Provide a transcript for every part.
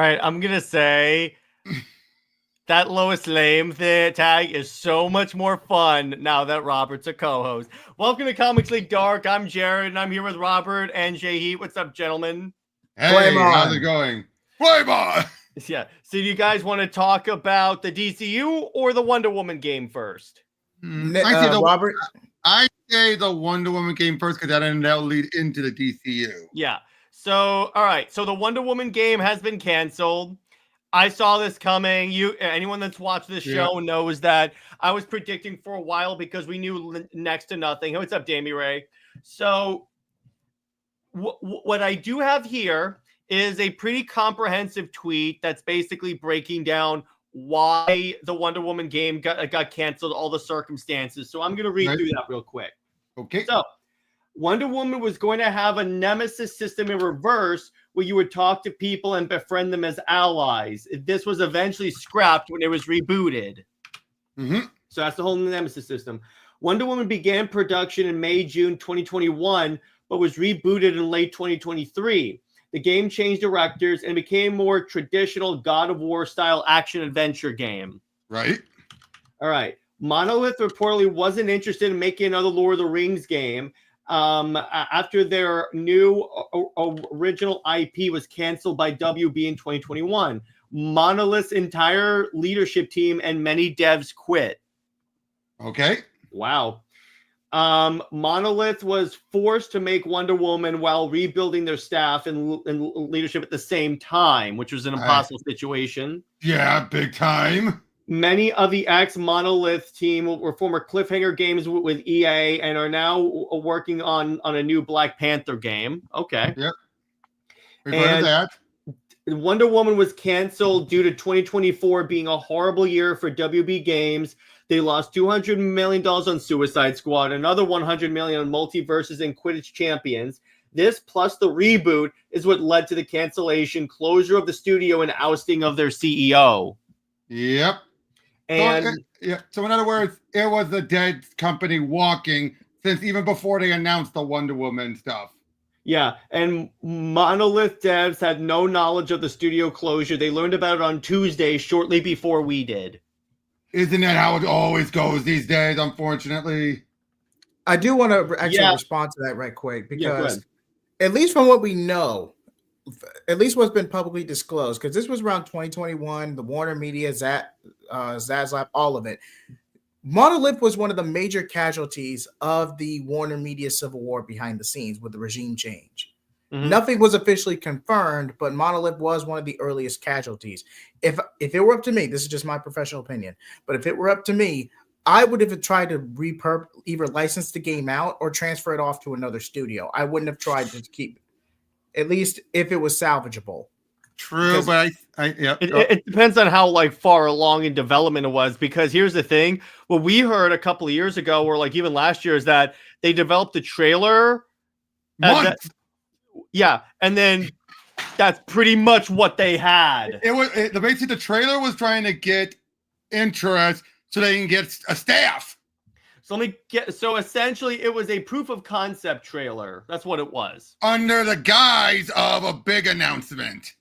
right, I'm gonna say that Lois Lame tag is so much more fun now that Robert's a co-host. Welcome to Comics League Dark. I'm Jared, and I'm here with Robert and JJheat. What's up, gentlemen? Hey, how's it going? Flame on! Yeah. So, do you guys want to talk about the DCU or the Wonder Woman game first? Robert, I say the Wonder Woman game first because that'll lead into the DCU. Yeah. So, all right. So the Wonder Woman game has been canceled. I saw this coming. Anyone that's watched this show knows that I was predicting for a while because we knew next to nothing. What's up, Damie Ray? So what I do have here is a pretty comprehensive tweet that's basically breaking down why the Wonder Woman game got canceled, all the circumstances. So I'm going to read through that real quick. Okay. So Wonder Woman was going to have a nemesis system in reverse where you would talk to people and befriend them as allies. This was eventually scrapped when it was rebooted. Mm-hmm. So that's the whole nemesis system. Wonder Woman began production in May-June 2021, but was rebooted in late 2023. The game changed directors and became more traditional God of War style action adventure game. Right. All right. Monolith reportedly wasn't interested in making another Lord of the Rings game after their new original IP was canceled by WB in 2021. Monolith's entire leadership team and many devs quit. Okay. Wow. Monolith was forced to make Wonder Woman while rebuilding their staff and leadership at the same time, which was an impossible situation. Yeah, big time. Many of the ex-Monolith team were former Cliffhanger games with EA and are now working on a new Black Panther game. Okay. Yep. We've heard of that. Wonder Woman was canceled due to 2024 being a horrible year for WB Games. They lost $200 million on Suicide Squad, another $100 million on Multiverses and Quidditch Champions. This plus the reboot is what led to the cancellation, closure of the studio, and ousting of their CEO. Yep. And so in other words, it was the dead company walking since even before they announced the Wonder Woman stuff. Yeah, and Monolith devs had no knowledge of the studio closure. They learned about it on Tuesday, shortly before we did. Isn't that how it always goes these days, unfortunately? I do want to actually respond to that right quick because at least from what we know, at least what's been publicly disclosed, because this was around 2021, the Warner Media, Zaslav, all of it. Monolith was one of the major casualties of the Warner Media civil war behind the scenes with the regime change. Mm-hmm. Nothing was officially confirmed, but Monolith was one of the earliest casualties. If it were up to me, this is just my professional opinion, but if it were up to me, I would have tried to either license the game out or transfer it off to another studio. I wouldn't have tried to keep it, at least if it was salvageable. True, but it depends on how far along in development it was, because here's the thing. What we heard a couple of years ago, or even last year, is that they developed the trailer. And then that's pretty much what they had. Basically the trailer was trying to get interest so they can get a staff. So essentially it was a proof of concept trailer. That's what it was. Under the guise of a big announcement.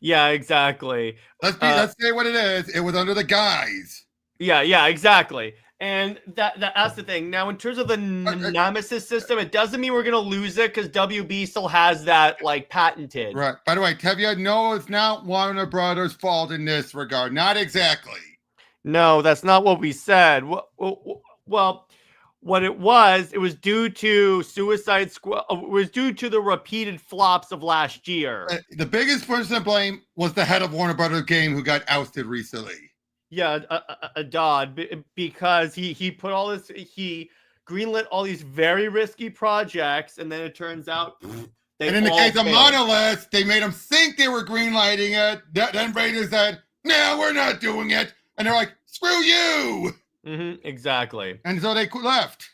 Yeah, exactly. Let's say what it is. It was under the guise. Yeah, exactly. And that's the thing. Now, in terms of the nemesis system, it doesn't mean we're going to lose it because WB still has that patented. Right. By the way, Tevye, no, it's not Warner Brothers' fault in this regard. Not exactly. No, that's not what we said. Well, what it was due to Suicide Squad. It was due to the repeated flops of last year. The biggest person to blame was the head of Warner Brothers Game who got ousted recently. Yeah, Dodd, because he put all this, he greenlit all these very risky projects, and then it turns out and in the case of Monolith, they made them think they were greenlighting it. Then Raiders said, "No, we're not doing it," and they're like, "Screw you!" Mm-hmm, exactly. And so they left.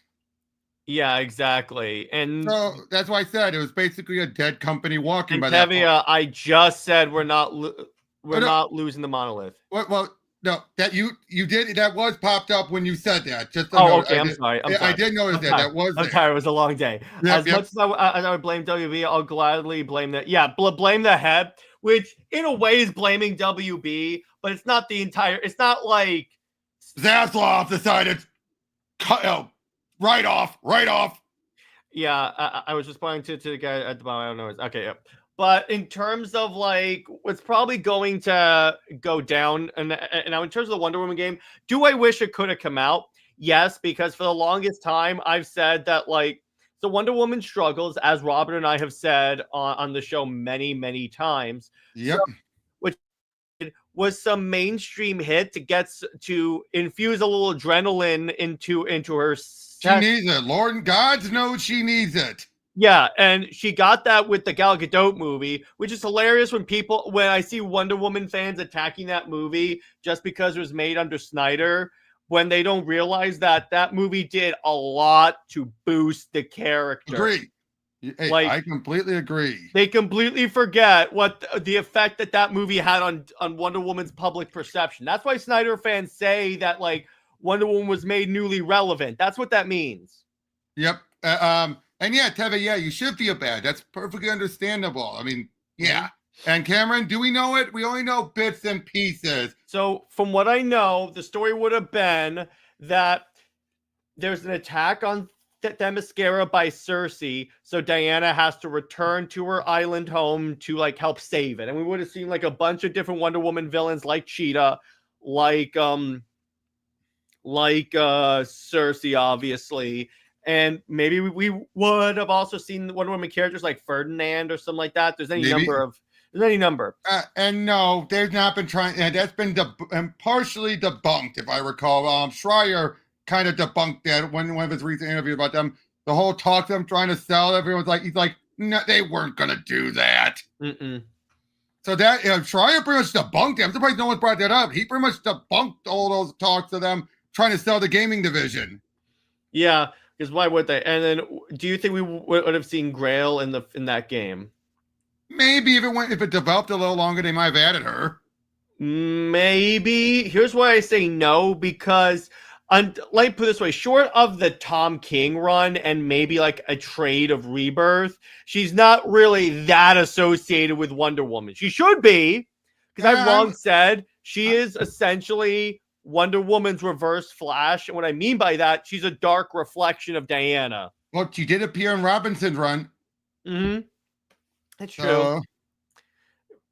Yeah, exactly. And so that's why I said it was basically a dead company walking. By that point. I just said we're not losing the Monolith. Well. No, that you did. That was popped up when you said that. Okay. I'm sorry. I did notice that. That was. I'm tired. It was a long day. As much as I would blame WB, I'll gladly blame that. Yeah, blame the head. which in a way is blaming WB, but it's not the entire. It's not like Zaslav decided, right off. Yeah, I was responding to the guy at the bottom. I don't know. Okay, yep. But in terms of like what's probably going to go down, and now in terms of the Wonder Woman game, do I wish it could have come out? Yes, because for the longest time I've said that like the Wonder Woman struggles, as Robin and I have said on the show many times. Yep. So, which was some mainstream hit to infuse a little adrenaline into her. She needs it. Lord God knows she needs it. Yeah, and she got that with the Gal Gadot movie, which is hilarious when I see Wonder Woman fans attacking that movie just because it was made under Snyder, when they don't realize that that movie did a lot to boost the character. Agree. Hey, like, I completely agree. They completely forget what the effect that movie had on Wonder Woman's public perception. That's why Snyder fans say that like Wonder Woman was made newly relevant. That's what that means. Yep. And yeah, Teva, yeah, you should feel bad. That's perfectly understandable. I mean, yeah. And Cameron, do we know it? We only know bits and pieces. So from what I know, the story would have been that there's an attack on Themyscira by Cersei, so Diana has to return to her island home to like help save it. And we would have seen like a bunch of different Wonder Woman villains like Cheetah, like Cersei, obviously. And maybe we would have also seen Wonder Woman characters like Ferdinand or something like that. There's any number. And no, they've not been trying. That's been partially debunked, if I recall. Schreier kind of debunked that when one of his recent interviews about them. The whole talk of them trying to sell, everyone's like, he's like, no, they weren't going to do that. So that Schreier pretty much debunked it. I'm surprised no one brought that up. He pretty much debunked all those talks of them trying to sell the gaming division. Yeah. Because why would they? And then, do you think we would have seen Grail in that game? Maybe if it developed a little longer, they might have added her. Maybe. Here's why I say no, because let me put it this way: short of the Tom King run and maybe like a trade of Rebirth, she's not really that associated with Wonder Woman. She should be, because I've long said she is essentially Wonder Woman's reverse Flash. And what I mean by that, she's a dark reflection of Diana. Well, she did appear in Robinson's run. That's true.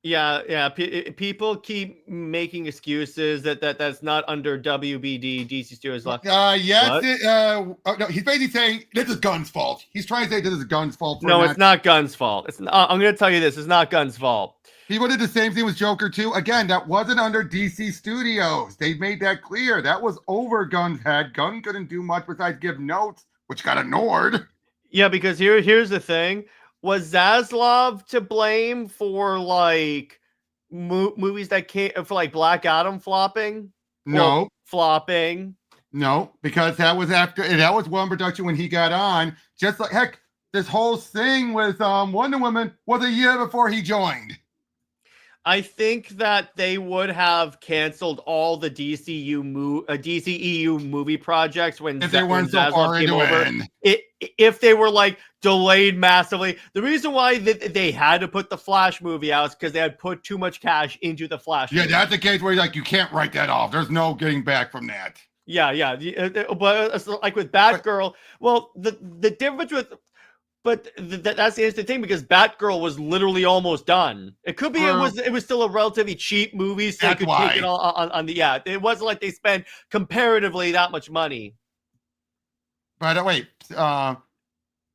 Yeah. People keep making excuses that's not under WBD, DC Studios. Yes. No, he's basically saying this is Gunn's fault. He's trying to say this is Gunn's fault. No, it's not Gunn's fault. It's not, I'm going to tell you this. It's not Gunn's fault. People did the same thing with Joker 2. Again, that wasn't under DC Studios. They made that clear. That was over Gunn's head. Gunn couldn't do much besides give notes, which got ignored. Yeah, because here's the thing. Was Zaslav to blame for like movies that came for like Black Adam flopping? No. Flopping. No, because that was one production when he got on. Just like heck, this whole thing with Wonder Woman was a year before he joined. I think that they would have canceled all the DCEU movie projects when they weren't so far into it. If they were like delayed massively. The reason why they had to put the Flash movie out is because they had put too much cash into the Flash movie. That's the case where like you can't write that off. There's no getting back from that. Yeah. But like with Batgirl, well, the difference with. But that's the interesting thing, because Batgirl was literally almost done. It could be it was still a relatively cheap movie, so they could take it on the It wasn't like they spent comparatively that much money. By the way,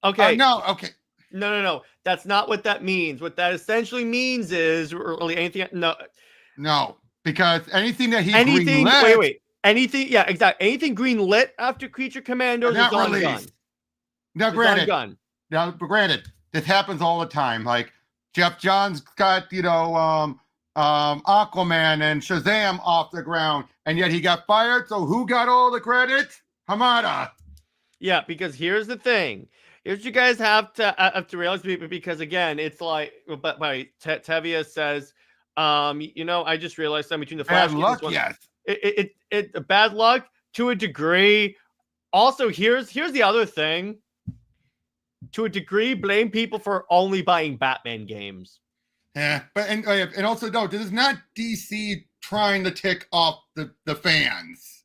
okay. No, okay. No. That's not what that means. What that essentially means is really anything. No, because anything that wait. Anything, yeah, exactly. Anything green lit after Creature Commandos is on gun. Now, granted, this happens all the time. Like Jeff Johns got, Aquaman and Shazam off the ground, and yet he got fired. So who got all the credit? Hamada. Yeah, because here's the thing. Here's what you guys have to realize, because again, it's like, but Tevia says, I just realized something between the Flash. Bad luck, yes. It bad luck to a degree. Also, here's the other thing. To a degree, blame people for only buying Batman games. Yeah, but and also no, this is not DC trying to tick off the fans.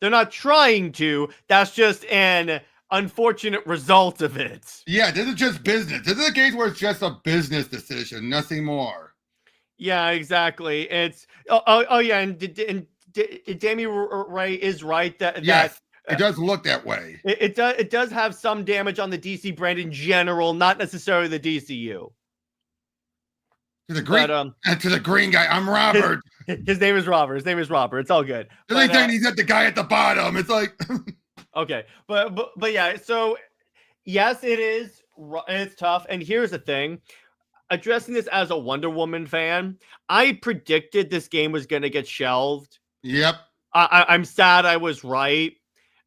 They're not trying to. That's just an unfortunate result of it. Yeah, this is just business. This is a case where it's just a business decision, nothing more. Yeah, exactly. It's yeah, and Damien Ray is right that yes, it does look that way. It does have some damage on the DC brand in general, not necessarily the DCU. To the green, to the green guy, I'm Robert. His name is Robert. His name is Robert. It's all good. They think he's at the guy at the bottom. It's like okay, but yeah. So yes, it is. It's tough. And here's the thing: addressing this as a Wonder Woman fan, I predicted this game was going to get shelved. Yep. I'm sad I was right.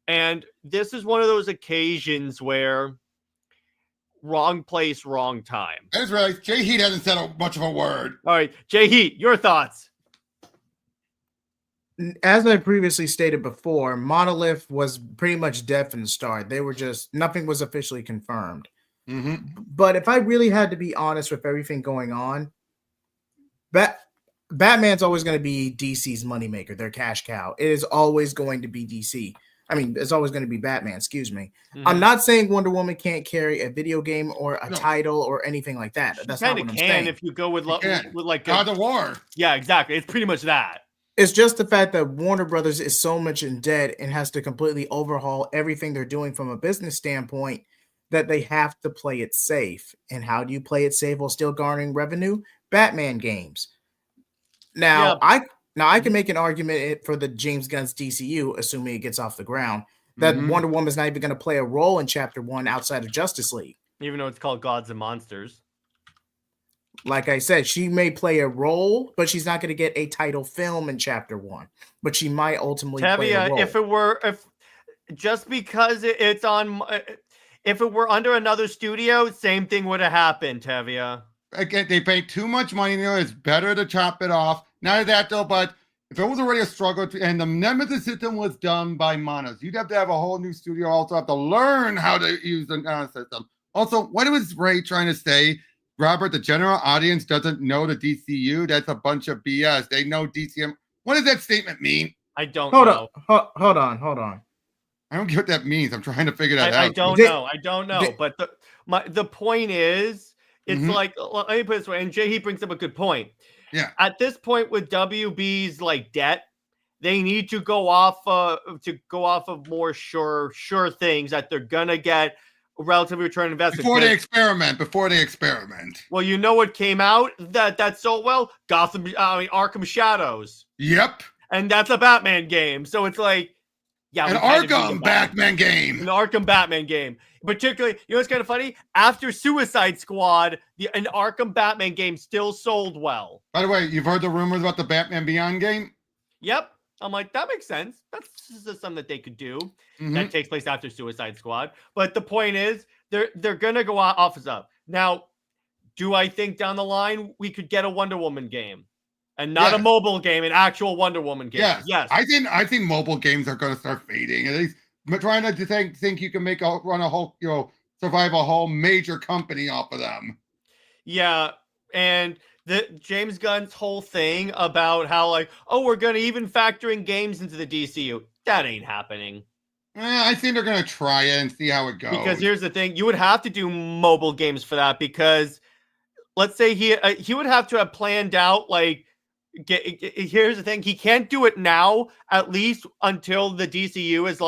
And this is one of those occasions where wrong place, wrong time. That's right. JJheat hasn't said much of a word. All right, JJheat, your thoughts. As I previously stated before, Monolith was pretty much dead from the start. They were just, nothing was officially confirmed. Mm-hmm. But if I really had to be honest with everything going on, Batman's always going to be DC's moneymaker, their cash cow. It is always going to be DC. I mean, it's always going to be Batman, excuse me. Mm-hmm. I'm not saying Wonder Woman can't carry a video game or a title or anything like that. That's not what I'm saying. If you go with like God of War. Yeah, exactly. It's pretty much that. It's just the fact that Warner Brothers is so much in debt and has to completely overhaul everything they're doing from a business standpoint that they have to play it safe. And how do you play it safe while still garnering revenue? Batman games. Now, yeah. I can make an argument for the James Gunn's DCU, assuming it gets off the ground, that Wonder Woman's not even going to play a role in Chapter 1 outside of Justice League. Even though it's called Gods and Monsters. Like I said, she may play a role, but she's not going to get a title film in Chapter 1. But she might ultimately play a role. If just because it's on, if it were under another studio, same thing would have happened, Tevia. Again, they pay too much money. It's better to chop it off. Not that though, but if it was already a struggle and the Nemesis system was done by Monos, you'd have to have a whole new studio. Also have to learn how to use the system. Also, what was Ray trying to say? Robert, the general audience doesn't know the DCU. That's a bunch of BS. They know DCM. What does that statement mean? I don't know. Hold on. I don't get what that means. I'm trying to figure that out. I don't know. But the point is, it's like, let me put it this way, and JJheat brings up a good point. Yeah. At this point with WB's like debt, they need to go off of more sure things that they're gonna get a relative return on investment. Before they experiment. Well, you know what came out that sold well? Arkham Shadows. Yep. And that's a Batman game. So it's like, yeah, an Arkham Batman game. An Arkham Batman game. Particularly, you know what's kind of funny? After Suicide Squad, an Arkham Batman game still sold well. By the way, you've heard the rumors about the Batman Beyond game? Yep. I'm like, that makes sense. That's something that they could do. That takes place after Suicide Squad. But the point is, they're gonna go off as up. Now, do I think down the line we could get a Wonder Woman game? And not a mobile game, an actual Wonder Woman game. Yes. I think mobile games are going to start fading. At least trying to think you can survive a whole major company off of them. Yeah, and the James Gunn's whole thing about how we're going to even factor in games into the DCU. That ain't happening. I think they're going to try it and see how it goes. Because here's the thing, you would have to do mobile games for that because let's say he would have to have planned out here's the thing, he can't do it now, at least until the DCU is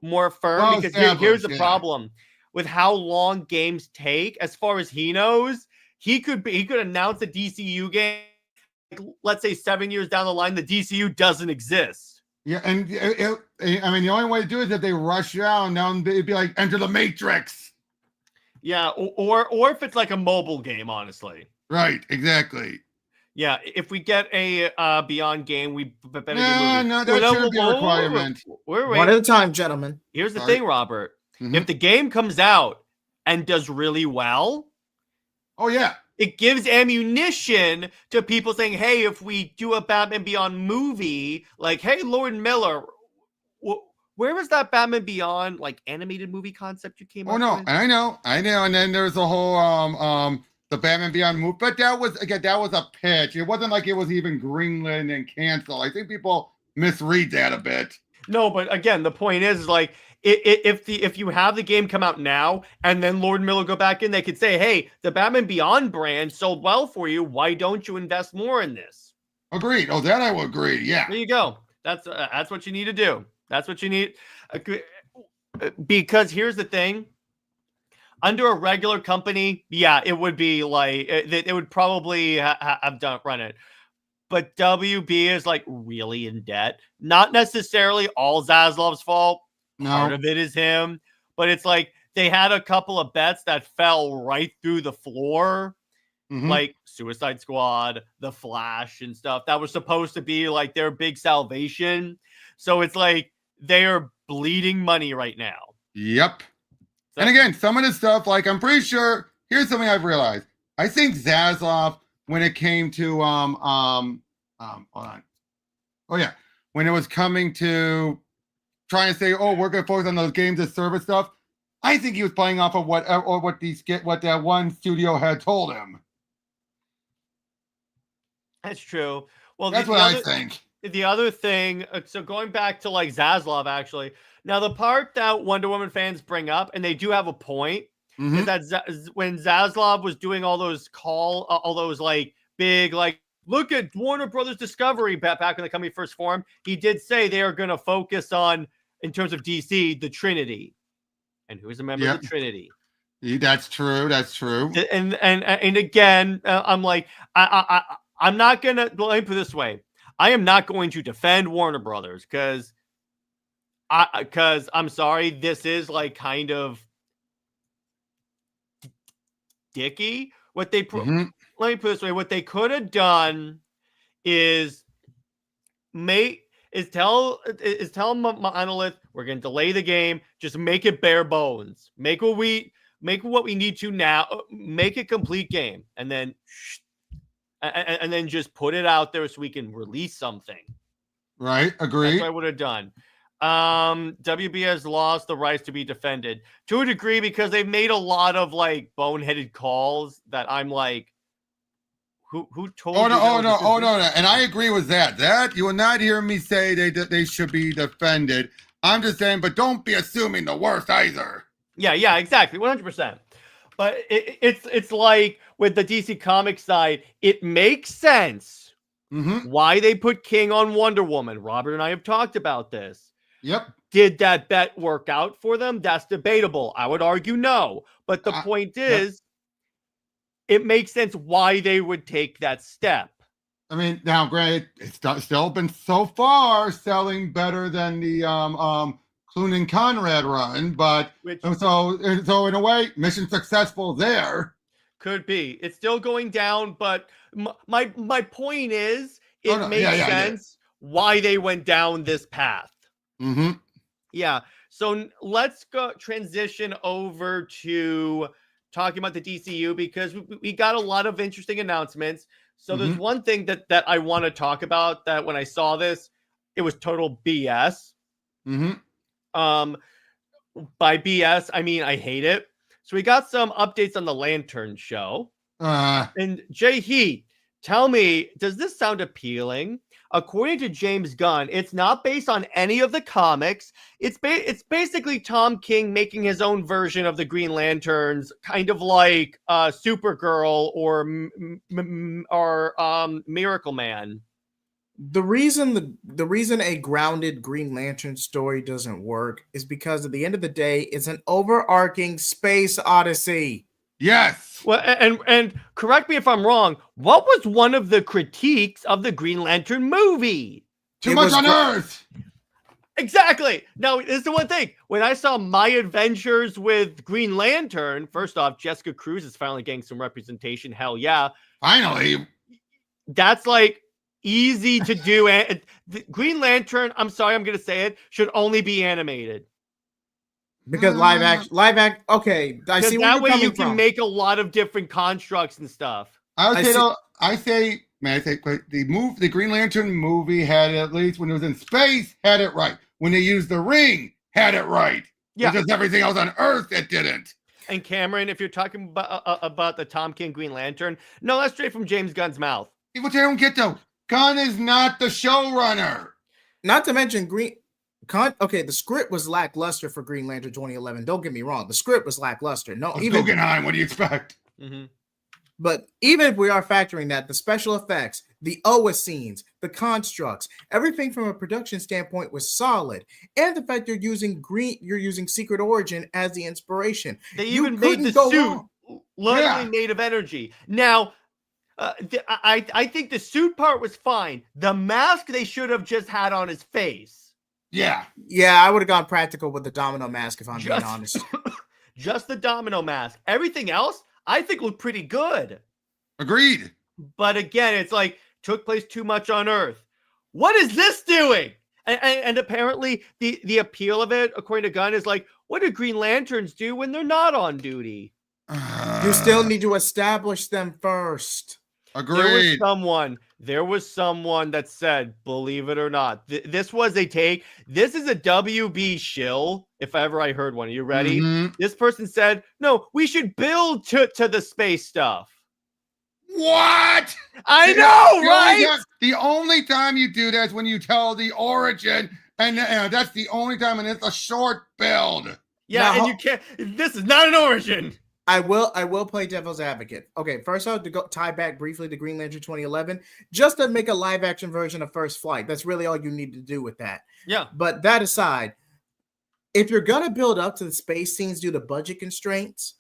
more firm, because here's the problem with how long games take. As far as he knows, he could announce a DCU game, let's say 7 years down the line, the DCU doesn't exist. Yeah, and the only way to do it is if they rush down, it'd be like Enter the Matrix. Yeah, or if it's like a mobile game, honestly. Right, exactly. Yeah, if we get a Beyond game, we better No, that should be a requirement. One at a time, gentlemen. Here's the thing, Robert. If the game comes out and does really well, it gives ammunition to people saying, hey, if we do a Batman Beyond movie, hey, Lord Miller, where was that Batman Beyond animated movie concept you came up with? I know. And then there's the whole the Batman Beyond move, but that was a pitch. It wasn't like it was even greenlit and canceled. I think people misread that a bit. No, but again, the point is like if you have the game come out now and then Lord Miller go back in, they could say, hey, the Batman Beyond brand sold well for you. Why don't you invest more in this? Agreed. Oh, that I will agree. Yeah. There you go. That's what you need to do. That's what you need. Because here's the thing. Under a regular company, yeah, it would be like it would probably have run it. But WB is like really in debt. Not necessarily all Zaslav's fault. No. Part of it is him. But it's like they had a couple of bets that fell right through the floor. Like Suicide Squad, The Flash, and stuff that was supposed to be like their big salvation. So it's like they are bleeding money right now. Yep. So, and again, some of the stuff, like I'm pretty sure. Here's something I've realized. I think Zaslav, when it came to hold on. Oh yeah, when it was coming to trying to say, oh, we're gonna focus on those games as service stuff. I think he was playing off of what that one studio had told him. That's true. Well, that's what I think. The other thing, so going back to like Zaslav, actually, now the part that Wonder Woman fans bring up, and they do have a point, is that when Zaslav was doing all those like big, like, look at Warner Brothers Discovery back when the company first formed, he did say they are going to focus on, in terms of DC, the Trinity. And who is a member of the Trinity? That's true. That's true. And again, I'm like, I'm not going to, let me put it this way. I am not going to defend Warner Brothers because I'm sorry, this is like kind of dicky. What they, let me put it this way. What they could have done is tell Monolith, we're going to delay the game. Just make it bare bones. Make what we need to now. Make a complete game. And then just put it out there so we can release something. Right. Agree. That's what I would have done. WB has lost the rights to be defended to a degree because they've made a lot of like boneheaded calls that I'm like, who told you? No. And I agree with that. That you will not hear me say they should be defended. I'm just saying, but don't be assuming the worst either. Yeah, exactly. 100%. But it's like with the DC Comics side, it makes sense why they put King on Wonder Woman. Robert and I have talked about this. Yep. Did that bet work out for them? That's debatable. I would argue no. But the point is, it makes sense why they would take that step. I mean, now, granted, it's still been so far selling better than the Clooney Conrad run, but so in a way, mission successful there. Could be. It's still going down, but my point is, it makes sense why they went down this path. Yeah. So let's go transition over to talking about the DCU because we got a lot of interesting announcements. So there's one thing that I want to talk about that when I saw this, it was total BS. By BS, I mean, I hate it. So we got some updates on the Lantern show. And JJheat, tell me, does this sound appealing? According to James Gunn, it's not based on any of the comics. It's basically Tom King making his own version of the Green Lanterns, kind of like Supergirl or Miracle Man. The reason a grounded Green Lantern story doesn't work is because at the end of the day, it's an overarching space odyssey. Yes. Well, and correct me if I'm wrong. What was one of the critiques of the Green Lantern movie? Too much on Earth. Exactly. Now, this is the one thing. When I saw My Adventures with Green Lantern, first off, Jessica Cruz is finally getting some representation. Hell yeah. Finally. That's like easy to do. And Green Lantern, I'm sorry, I'm going to say it, should only be animated. Because live act. Okay, I see where that you're way coming you can from. make a lot of different constructs and stuff. I say the Green Lantern movie had, at least when it was in space, had it right. When they used the ring, had it right. Yeah. It's just everything else on Earth that didn't. And Cameron, if you're talking about the Tom King Green Lantern, no, that's straight from James Gunn's mouth. What I don't get though, Gunn is not the showrunner. Not to mention the script was lackluster for Green Lantern 2011. Don't get me wrong, the script was lackluster. No, even Guggenheim. What do you expect? Mm-hmm. But even if we are factoring that, the special effects, the Oa scenes, the constructs, everything from a production standpoint was solid. And the fact you're using Secret Origin as the inspiration. They even made the suit literally made of energy. Now, I think the suit part was fine. The mask they should have just had on his face. Yeah, I would have gone practical with the domino mask if I'm being honest. Just the domino mask. Everything else, I think, looked pretty good. Agreed. But again, it's like took place too much on Earth. What is this doing? And apparently the appeal of it, according to Gunn, is like, what do Green Lanterns do when they're not on duty? You still need to establish them first. Agreed. There was someone that said, believe it or not, this was a take. This is a WB shill, if ever I heard one. Are you ready? Mm-hmm. This person said, no, we should build to the space stuff. What? I know, right? The only time you do that is when you tell the origin, and that's the only time, and it's a short build. Yeah, now, and you can't. This is not an origin. I will play devil's advocate. Okay, first I have to tie back briefly to Green Lantern 2011, just to make a live action version of First Flight. That's really all you need to do with that. Yeah. But that aside, if you're gonna build up to the space scenes due to budget constraints,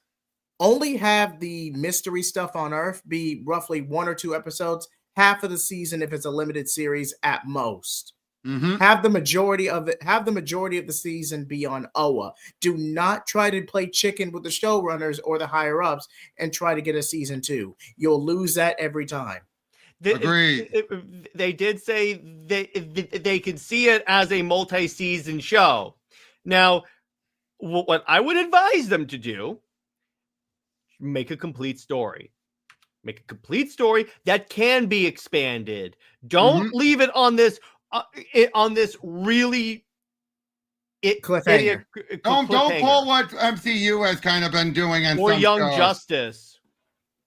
only have the mystery stuff on Earth be roughly 1 or 2 episodes, half of the season if it's a limited series at most. Mm-hmm. Have the majority of the season be on Oa. Do not try to play chicken with the showrunners or the higher ups and try to get a season 2. You'll lose that every time. Agreed. They did say they can see it as a multi-season show. Now, what I would advise them to do, make a complete story. Make a complete story that can be expanded. Don't leave it on this really cliffhanger. Don't pull what MCU has kind of been doing and or Young Justice.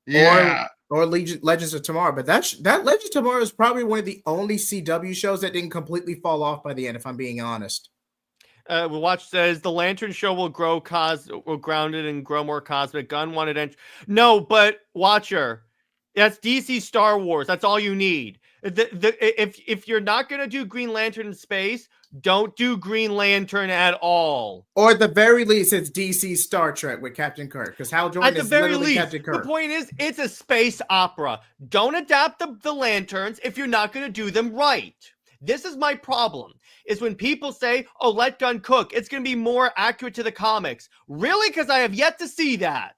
Yeah. Or Legends of Tomorrow. But that Legends of Tomorrow is probably one of the only CW shows that didn't completely fall off by the end, if I'm being honest. Watch says the Lantern show will grow grounded and grow more cosmic. Gunn wanted no, but Watcher, that's DC Star Wars. That's all you need. If you're not gonna do Green Lantern in space, don't do Green Lantern at all. Or at the very least, it's DC Star Trek with Captain Kirk, because Hal Jordan is literally Captain Kirk. The point is, it's a space opera. Don't adapt the lanterns if you're not gonna do them right. This is my problem, is when people say, oh, let Gunn cook. It's going to be more accurate to the comics. Really? Because I have yet to see that.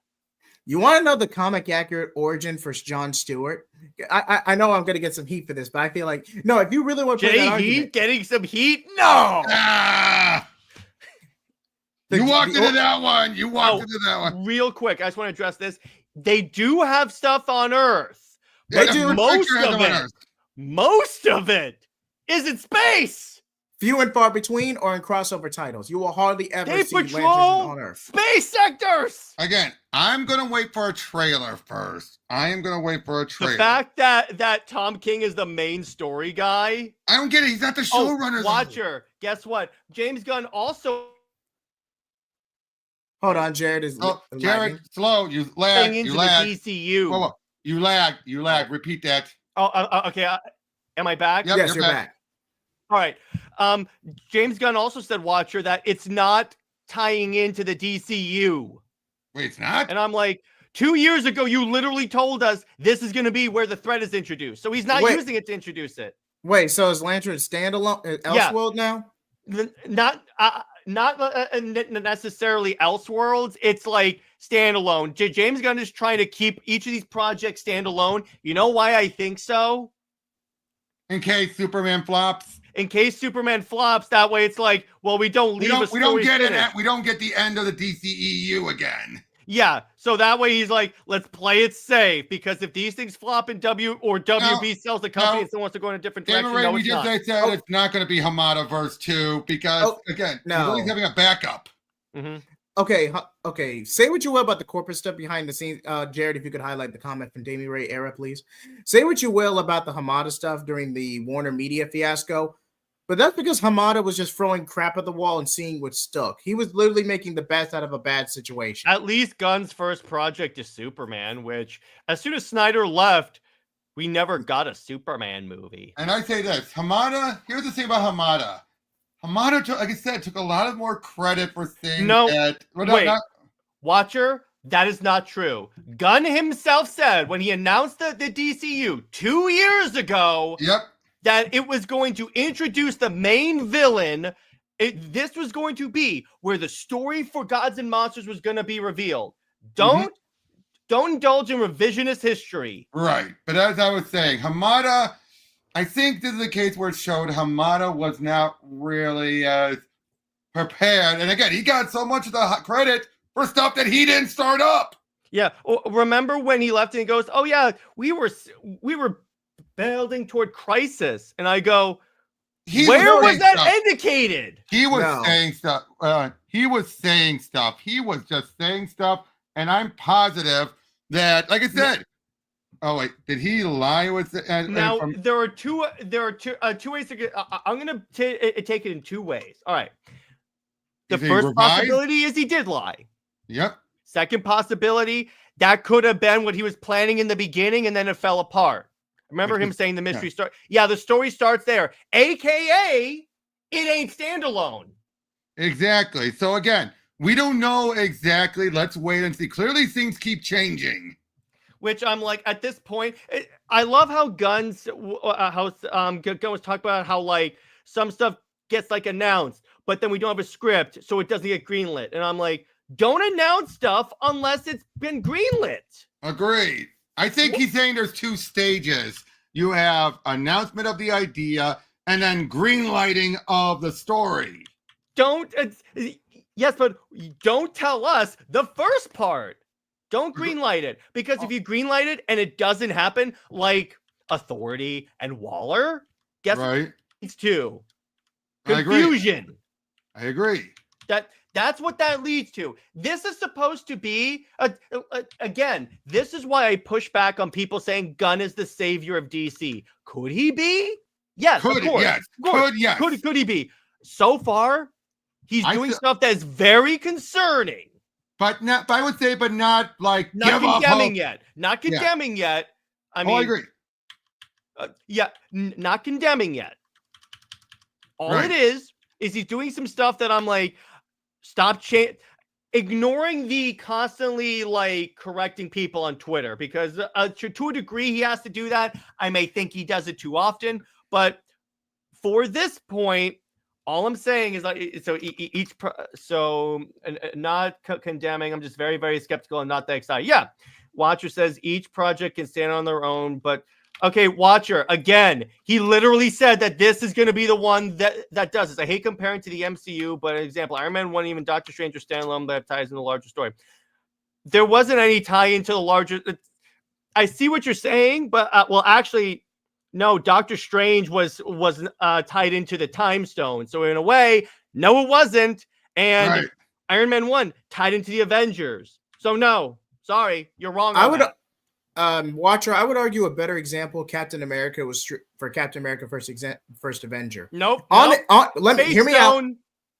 You want to know the comic accurate origin for Jon Stewart? I know I'm going to get some heat for this, but I feel like, no, if you really want to play that argument, getting some heat? No! You walked into that one. You walked into that one. Real quick, I just want to address this. They do have stuff on Earth. They do. Most of it is in space. Few and far between, or in crossover titles. You will hardly ever see Lanterns on Earth. Space sectors. Again, I'm gonna wait for a trailer first. The fact that Tom King is the main story guy, I don't get it. He's not the showrunner. Watcher, guess what? James Gunn also. Hold on, Jared is. Jared, slow. You lag. You lag. DCU. Whoa. You lag. Repeat that. Okay. Am I back? Yep, yes, you're back. All right. James Gunn also said, Watcher, that it's not tying into the DCU. Wait, it's not? And I'm like, 2 years ago, you literally told us this is going to be where the threat is introduced. So he's not using it to introduce it. Wait, so is Lantern standalone Elseworld now? Not necessarily Elseworlds. It's like standalone. James Gunn is trying to keep each of these projects standalone. You know why I think so? In case Superman flops. That way it's like, well, we don't get the end of the DCEU again. Yeah, so that way he's like, let's play it safe, because if these things flop in WB sells the company and someone wants to go in a different direction, it's not going to be Hamada verse 2 because again, he's always having a backup. Mm-hmm. Okay. Say what you will about the corporate stuff behind the scenes. Jared, if you could highlight the comment from Damien Ray era, please. Say what you will about the Hamada stuff during the Warner Media fiasco, but that's because Hamada was just throwing crap at the wall and seeing what stuck. He was literally making the best out of a bad situation. At least Gunn's first project is Superman, which as soon as Snyder left, we never got a Superman movie. And I say this, Hamada, here's the thing about Hamada. Hamada, like I said, took a lot of more credit for things Watcher, that is not true. Gunn himself said when he announced the DCU 2 years ago that it was going to introduce the main villain. This was going to be where the story for Gods and Monsters was going to be revealed. Don't indulge in revisionist history. Right. But as I was saying, Hamada, I think this is a case where it showed Hamada was not really prepared. And again, he got so much of the credit for stuff that he didn't start up. Yeah. Remember when he left and he goes, "Oh yeah, we were building toward Crisis," and I go, "Where was that indicated?" He was saying stuff. He was saying stuff. He was just saying stuff, and I'm positive that, like I said. Oh wait, did he lie with it? Now there are two ways to get. I'm gonna take it in two ways. All right. The first possibility is he did lie. Yep. Second possibility, that could have been what he was planning in the beginning, and then it fell apart. Remember him saying the mystery start. Yeah, the story starts there. AKA, it ain't standalone. Exactly. So again, we don't know exactly. Let's wait and see. Clearly, things keep changing. Which I'm like, at this point, I love how Gunn was talking about how like some stuff gets like announced, but then we don't have a script, so it doesn't get greenlit. And I'm like, don't announce stuff unless it's been greenlit. Agreed. I think he's saying there's two stages. You have announcement of the idea and then greenlighting of the story. Yes, but don't tell us the first part. Don't greenlight it, because if you greenlight it and it doesn't happen, like Authority and Waller, guess what? It's two. Confusion. I agree. That's what that leads to. This is supposed to be again. This is why I push back on people saying Gunn is the savior of DC. Could he be? Yes, of course. Yes. Could he be? So far, he's doing stuff that is very concerning. But I would say, not like not condemning yet. Not condemning yet. I mean, I agree. Not condemning yet. All it is he's doing some stuff that I'm like, stop ignoring the constantly like correcting people on Twitter, because to a degree he has to do that. I may think he does it too often, but for this point, all I'm saying is like, not condemning. I'm just very, very skeptical and not that excited. Yeah. Watcher says each project can stand on their own, but okay. Watcher, again, he literally said that this is going to be the one that does this. I hate comparing to the MCU, but an example, Iron Man 1, even Doctor Strange are standalone, that ties in the larger story. There wasn't any tie into the larger. I see what you're saying, but actually, no, Doctor Strange was tied into the Time Stone. So in a way, no, it wasn't. And Iron Man 1 tied into the Avengers. So no, sorry, you're wrong. Watcher, I would argue a better example, Captain America, was for Captain America First Avenger. Nope. Hear me out.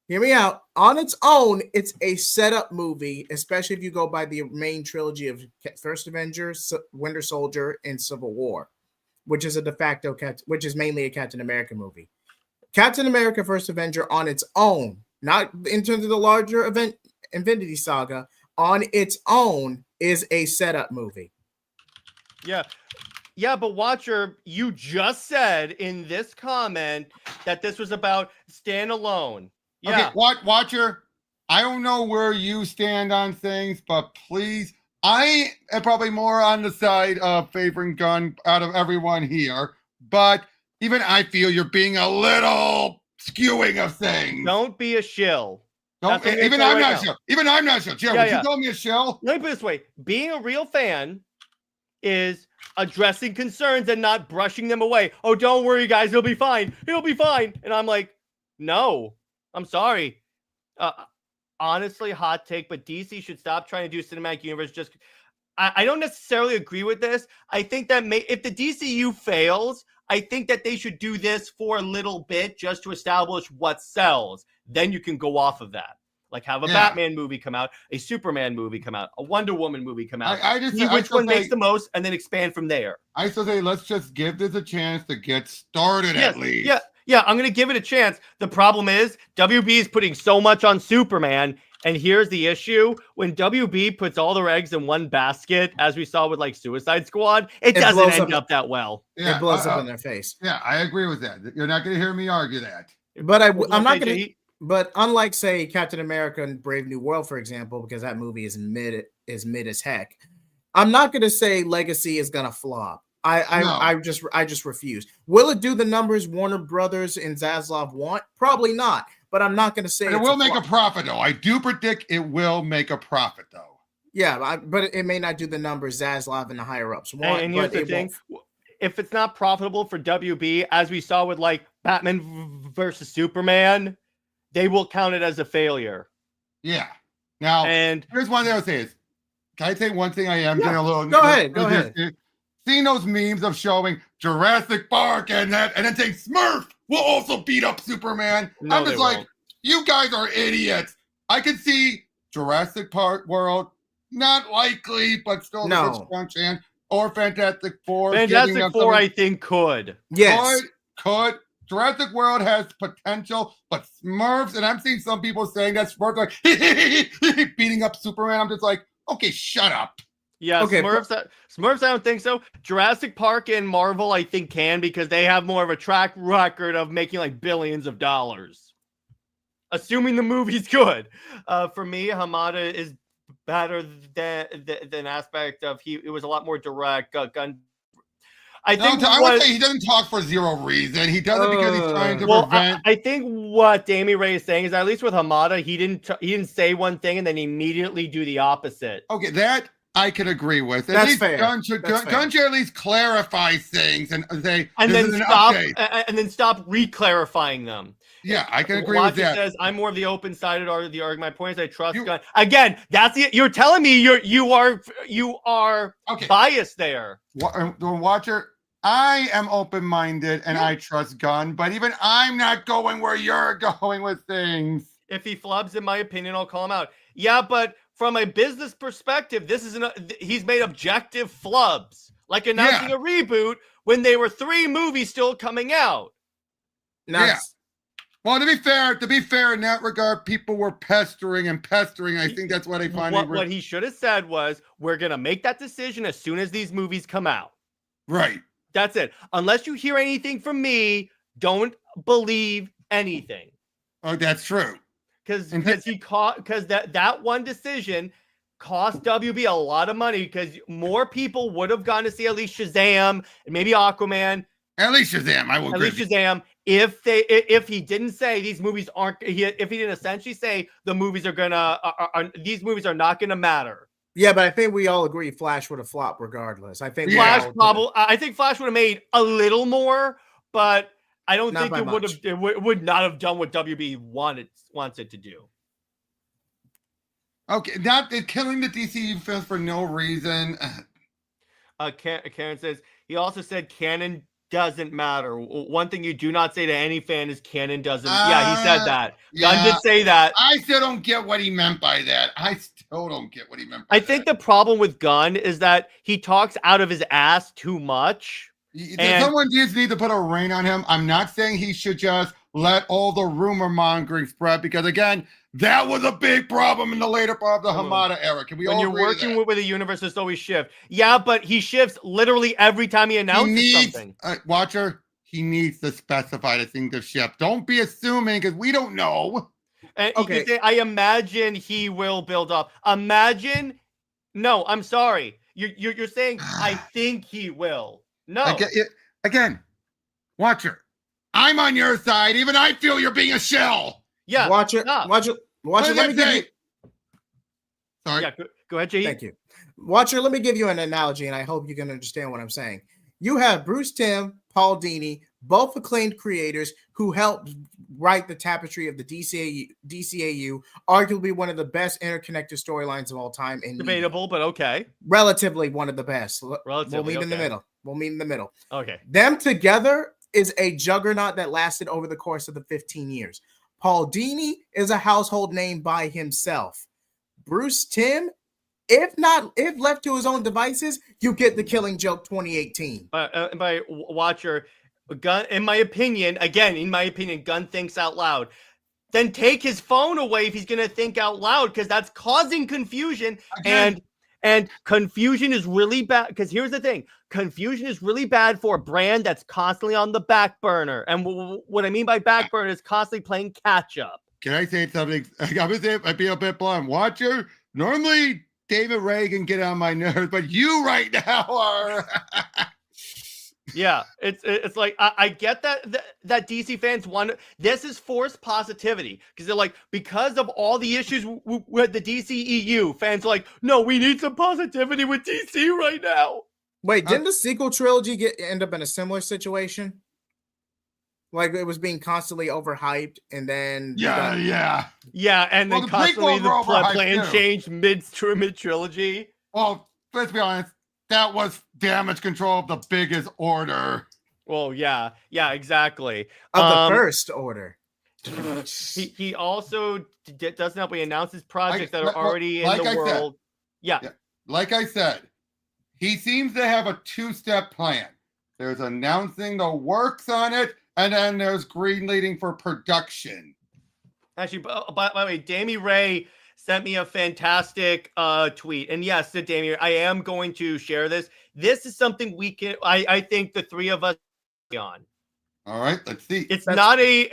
Hear me out. On its own, it's a setup movie, especially if you go by the main trilogy of First Avenger, Winter Soldier, and Civil War, which is a de facto which is mainly a Captain America movie. Captain America First Avenger on its own, not in terms of the larger Infinity Saga, on its own is a setup movie. Yeah, but Watcher, you just said in this comment that this was about standalone. Yeah. Okay, Watcher, I don't know where you stand on things, but please, I am probably more on the side of favoring Gunn out of everyone here, but even I feel you're being a little skewing of things. Don't be a shill. Even I'm not sure. Even I'm not sure. Joe, would you call me a shill? Let me put it this way. Being a real fan is addressing concerns and not brushing them away. Oh, don't worry, guys. He'll be fine. He'll be fine. And I'm like, no, I'm sorry. honestly, hot take, but DC should stop trying to do cinematic universe. Just, I don't necessarily agree with this. I think that if the DCU fails, I think that they should do this for a little bit just to establish what sells. Then you can go off of that. Like have a Batman movie come out, a Superman movie come out, a Wonder Woman movie come out. See which one makes the most, and then expand from there. I still say let's just give this a chance to get started at least. Yeah, I'm going to give it a chance. The problem is WB is putting so much on Superman, and here's the issue. When WB puts all their eggs in one basket, as we saw with like Suicide Squad, it doesn't end up that well. Yeah, it blows up in their face. Yeah, I agree with that. You're not going to hear me argue that. But I'm not going to. But unlike, say, Captain America and Brave New World, for example, because that movie is mid as heck, I'm not going to say Legacy is going to flop. I just refuse. Will it do the numbers Warner Brothers and Zaslav want? Probably not. But I'm not going to say it will make a profit, though. I do predict it will make a profit, though. Yeah, but it may not do the numbers Zaslav and the higher ups want. And here's the thing: if it's not profitable for WB, as we saw with like Batman versus Superman, they will count it as a failure. Yeah. Now, and here's one thing I'll say is, can I say one thing I am getting a little... Go ahead. Seeing those memes of showing Jurassic Park and then saying Smurf will also beat up Superman. No, I'm just like, you guys are idiots. I can see Jurassic Park World, not likely, but still a strong chance. Or Fantastic Four. Fantastic Four, I think, could. Yes. Could. Jurassic World has potential, but Smurfs, and I'm seeing some people saying that Smurfs are like beating up Superman. I'm just like, okay, shut up. Yeah, okay, Smurfs, I don't think so. Jurassic Park and Marvel, I think, can, because they have more of a track record of making like billions of dollars. Assuming the movie's good. For me, Hamada is better than aspect of it was a lot more direct, gun. I would say he doesn't talk for zero reason. He does it because he's trying to prevent. I think what Damie Ray is saying is that at least with Hamada, he didn't say one thing and then immediately do the opposite. Okay, that I can agree with. That's fair. Gunn should at least clarify things and say, and then stop re-clarifying them. Yeah, I can agree with that. Says I'm more of the open-sided or the argument. My point is I trust Gunn. Again, that's it. You're telling me you are biased there. Watcher, I am open-minded and I trust Gunn, but even I'm not going where you're going with things. If he flubs, in my opinion, I'll call him out. Yeah, but from a business perspective, he's made objective flubs, like announcing a reboot when there were 3 movies still coming out. Well, to be fair in that regard, people were pestering. I think that's what I find. What he should have said was, "We're gonna make that decision as soon as these movies come out." Right. That's it. Unless you hear anything from me, don't believe anything. Oh, that's true. Because that one decision cost WB a lot of money, because more people would have gone to see at least Shazam and maybe Aquaman. At least Shazam, I will agree. At least Shazam. If he didn't say these movies aren't, if he didn't essentially say the movies these movies are not gonna matter. Yeah, but I think we all agree Flash would have flopped regardless. I think Flash would have made a little more, but I don't think it would not have done what WB wants it to do. Okay, not killing the DCU films for no reason. Karen says he also said canon doesn't matter. One thing you do not say to any fan is canon doesn't. Yeah, he said that. Gunn did say that. I still don't get what he meant by that. I think the problem with Gunn is that he talks out of his ass too much. Someone just need to put a rein on him. I'm not saying he should just let all the rumor mongering spread, because again, that was a big problem in the later part of the Hamada era. Can we all agree? When you're working with a universe, there's always shift. Yeah, but he shifts literally every time he announces something. Watcher, he needs to specify the thing to shift. Don't be assuming, because we don't know. And I imagine he will build up. Imagine? No, I'm sorry. You're saying I think he will. No. Again, Watcher, I'm on your side. Even I feel you're being a shell. Yeah. Watcher. Let me give you. Sorry. Yeah, go ahead, JJheat. Thank you. Watcher, let me give you an analogy, and I hope you can understand what I'm saying. You have Bruce Timm, Paul Dini, both acclaimed creators who helped write the tapestry of the DCAU, arguably one of the best interconnected storylines of all time. Debatable, but okay. Relatively one of the best. Relatively, we'll meet in the middle. We'll meet in the middle. Okay. Them together is a juggernaut that lasted over the course of the 15 years. Paul Dini is a household name by himself. Bruce Timm, if left to his own devices, you get the Killing Joke 2018. By Watcher, Gunn, in my opinion, Gunn thinks out loud. Then take his phone away if he's going to think out loud, because that's causing confusion. Again. And confusion is really bad, because here's the thing. Confusion is really bad for a brand that's constantly on the back burner. And what I mean by back burner is constantly playing catch up. Can I say something? I'd be a bit blunt. Watcher, normally David Ray can get on my nerves, but you right now are... Yeah, it's like I get that DC fans want this is forced positivity, because they're like, because of all the issues with the DCEU, fans are like, no, we need some positivity with DC right now. Wait, didn't the sequel trilogy end up in a similar situation? Like it was being constantly overhyped, and then yeah, and then constantly the plan changed mid trilogy. Well, let's be honest. That was Damage Control of the biggest order. Well, yeah, exactly. Of the first order. He also doesn't help. He announces projects that are already in the world. Yeah. Like I said, he seems to have a two-step plan. There's announcing the works on it, and then there's greenlighting for production. Actually, by the way, Damie Ray sent me a fantastic tweet. And yes, Damien, I am going to share this. This is something we can, I think the three of us on. All right, let's see. It's not a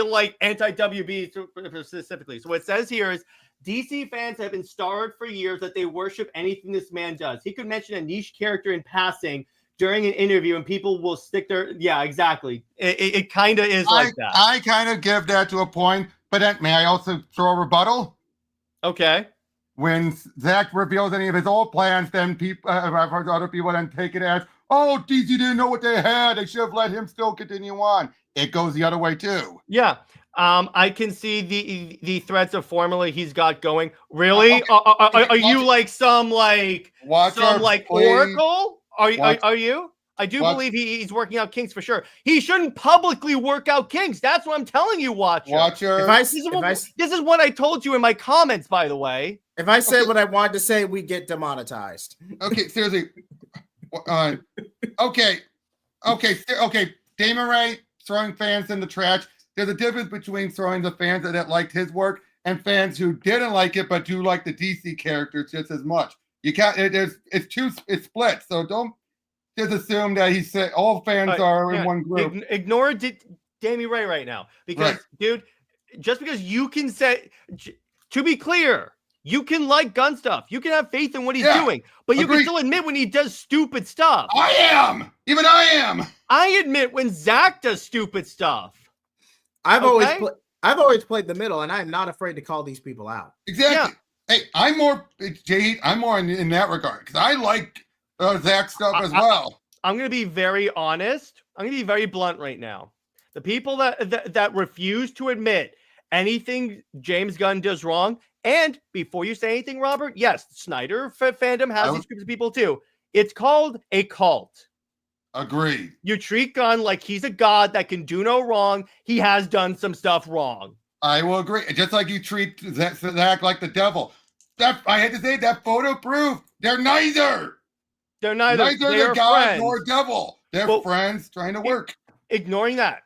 like anti-WB specifically. So what it says here is DC fans have been starved for years that they worship anything this man does. He could mention a niche character in passing during an interview and people will stick their, yeah, exactly. It kind of is like that. I kind of give that to a point. But may I also throw a rebuttal? Okay. When Zach reveals any of his old plans, then I've heard other people then take it as, oh, DC didn't know what they had. They should have let him still continue on. It goes the other way too. Yeah. I can see the threads of formula he's got going. Really? Are you like some Oracle? Are you? I do believe he's working out kinks for sure. He shouldn't publicly work out kinks. That's what I'm telling you, Watcher. This is what I told you in my comments, by the way. If I said what I wanted to say, we get demonetized. Okay, seriously. Okay. Damon Ray throwing fans in the trash. There's a difference between throwing the fans that liked his work and fans who didn't like it but do like the DC characters just as much. You can't. It's split. So don't just assume that he said all fans are in one group. Ignore Damie Ray right now, because dude, just because you can say, to be clear, you can like Gunn stuff, you can have faith in what he's doing, but you can still admit when he does stupid stuff. I am. I admit when Zach does stupid stuff. I've always played the middle, and I'm not afraid to call these people out. Exactly. Yeah. Hey, I'm more JJheat. I'm more in that regard because I like Zach stuff as well. I'm going to be very honest. I'm going to be very blunt right now. The people that refuse to admit anything James Gunn does wrong, and before you say anything, Robert, yes, Snyder fandom has these groups of people too. It's called a cult. Agreed. You treat Gunn like he's a god that can do no wrong. He has done some stuff wrong. I will agree. Just like you treat Zach like the devil. I had to say that photo proof. They're neither. They're neither the god nor devil. They're friends trying to work. Ignoring that.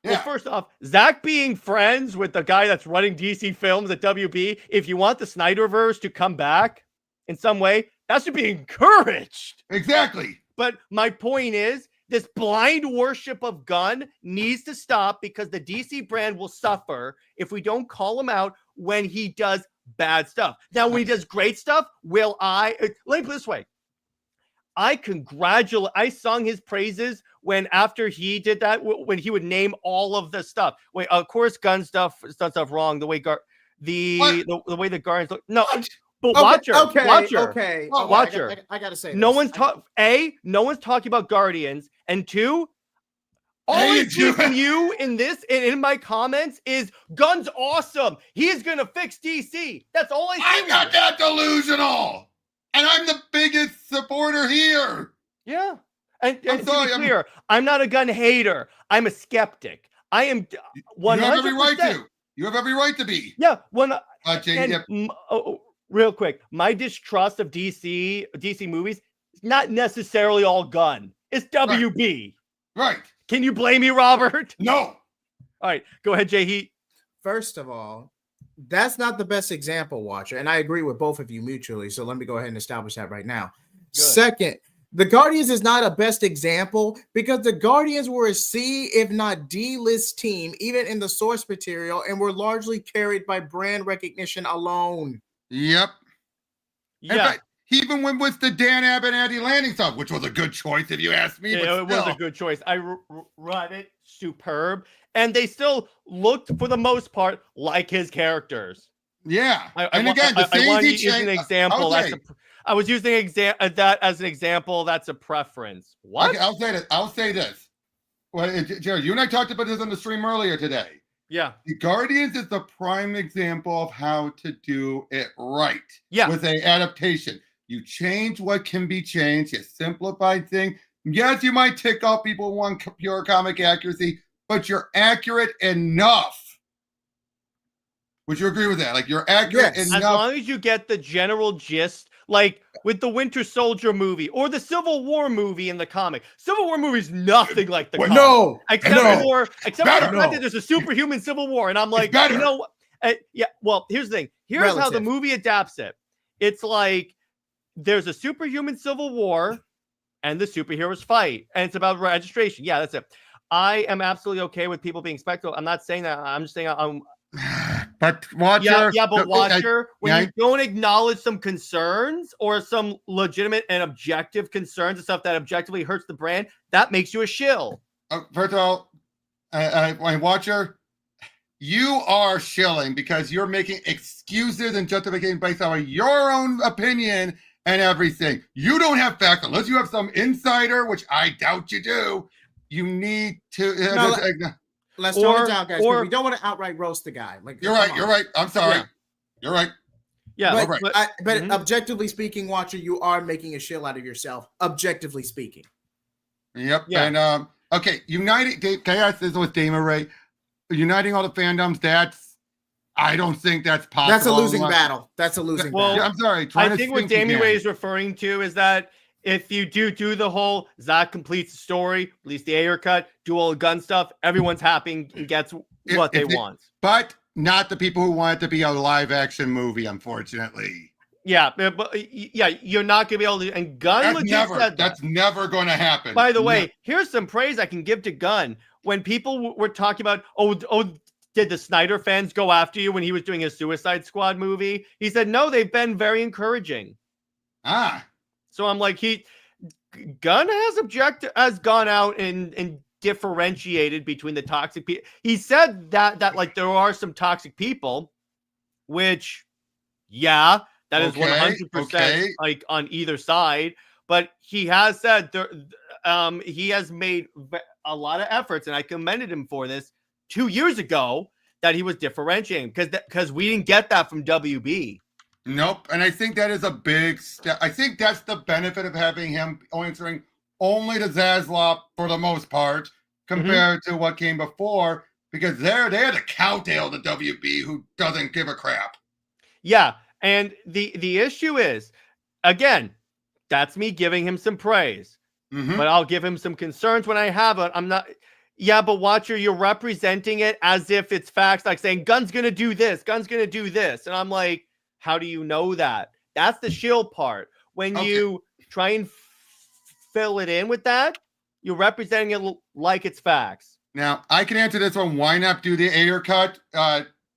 Yeah. Well, first off, Zach being friends with the guy that's running DC Films at WB, if you want the Snyderverse to come back in some way, that should be encouraged. Exactly. But my point is, this blind worship of Gunn needs to stop, because the DC brand will suffer if we don't call him out when he does bad stuff. Now, when he does great stuff, let me put it this way. I sung his praises after he did that, when he would name all of the stuff. Wait, of course, Gunn stuff wrong. The way the way the Guardians look. No, but Watcher. I gotta say, no one's talking about Guardians, and two, All Hey, I see from you in this and in my comments is Gunn's awesome. He is gonna fix DC. That's all I see. I'm not that delusional, and I'm the biggest supporter here. Yeah, and I'm to sorry, be clear, I'm not a Gunn hater. I'm a skeptic. I am 100%. You have every right to. You have every right to be. Yeah, real quick, my distrust of DC movies is not necessarily all Gunn. It's WB. Right. Can you blame me, Robert? No. All right, go ahead, JJheat. First of all, that's not the best example, Watcher, and I agree with both of you mutually. So let me go ahead and establish that right now. Good. Second, the Guardians is not a best example because the Guardians were a C, if not D-list team, even in the source material, and were largely carried by brand recognition alone. Yep. Yeah. Fact, he even went with the Dan Abernathy landing song, which was a good choice, if you ask me. Yeah, it was a good choice. I read it, superb, and they still looked, for the most part, like his characters. Yeah, I wanted to use an example. I was using that as an example. That's a preference. What? Okay, I'll say this. Well, Jared, you and I talked about this on the stream earlier today. Yeah. The Guardians is the prime example of how to do it right. Yeah. With an adaptation. You change what can be changed. You simplify things. Yes, you might tick off people who want pure comic accuracy, but you're accurate enough. Would you agree with that? Like, you're accurate enough. As long as you get the general gist, like with the Winter Soldier movie or the Civil War movie in the comic. Civil War movie is nothing like the comic. No. Except for the fact that there's a superhuman Civil War. And I'm like, you know, yeah, well, here's the thing. Here's how the movie adapts it. It's like there's a superhuman Civil War and the superheroes fight. And it's about registration. Yeah, that's it. I am absolutely okay with people being spectacle. I'm not saying that. I'm just saying But Watcher, but Watcher, when you don't acknowledge some concerns or some legitimate and objective concerns and stuff that objectively hurts the brand, that makes you a shill. First of all, Watcher, you are shilling because you're making excuses and justification based on your own opinion and everything. You don't have facts unless you have some insider, which I doubt you do. You need to. Let's tone it down, guys. We don't want to outright roast the guy. Like, you're right. I'm sorry. Yeah. You're right. Yeah, but objectively speaking, Watcher, you are making a shill out of yourself. Objectively speaking. Yep. Yeah. And okay, chaos is with Dama Ray. Uniting all the fandoms. I don't think that's possible. That's a losing battle. That's a losing battle. Yeah, I'm sorry. I think what Dama Ray is referring to is that if you do the whole Zach completes the story, release the Ayer cut, do all the Gun stuff, everyone's happy and gets what they want. But not the people who want it to be a live action movie, unfortunately. Yeah, but you're not gonna be able to. And Gunn that's never going to happen. By the way, here's some praise I can give to Gunn. When people were talking about, did the Snyder fans go after you when he was doing his Suicide Squad movie? He said, no, they've been very encouraging. So I'm like, Gunn has gone out and differentiated between the toxic people. He said that like there are some toxic people, which, that is 100% like on either side. But he has said he has made a lot of efforts, and I commended him for this 2 years ago that he was differentiating because we didn't get that from WB. Nope. And I think that is a big step. I think that's the benefit of having him answering only to Zaslav for the most part compared to what came before, because they're the cowtail to WB who doesn't give a crap. Yeah. And the issue is, again, that's me giving him some praise, but I'll give him some concerns when I have it. I'm not. Yeah, but Watcher, you're representing it as if it's facts, like saying Gunn's going to do this, Gunn's going to do this. And I'm like, how do you know that? That's the shill part. When you try and fill it in with that, you're representing it like it's facts. Now, I can answer this one. Why not do the Ayer cut?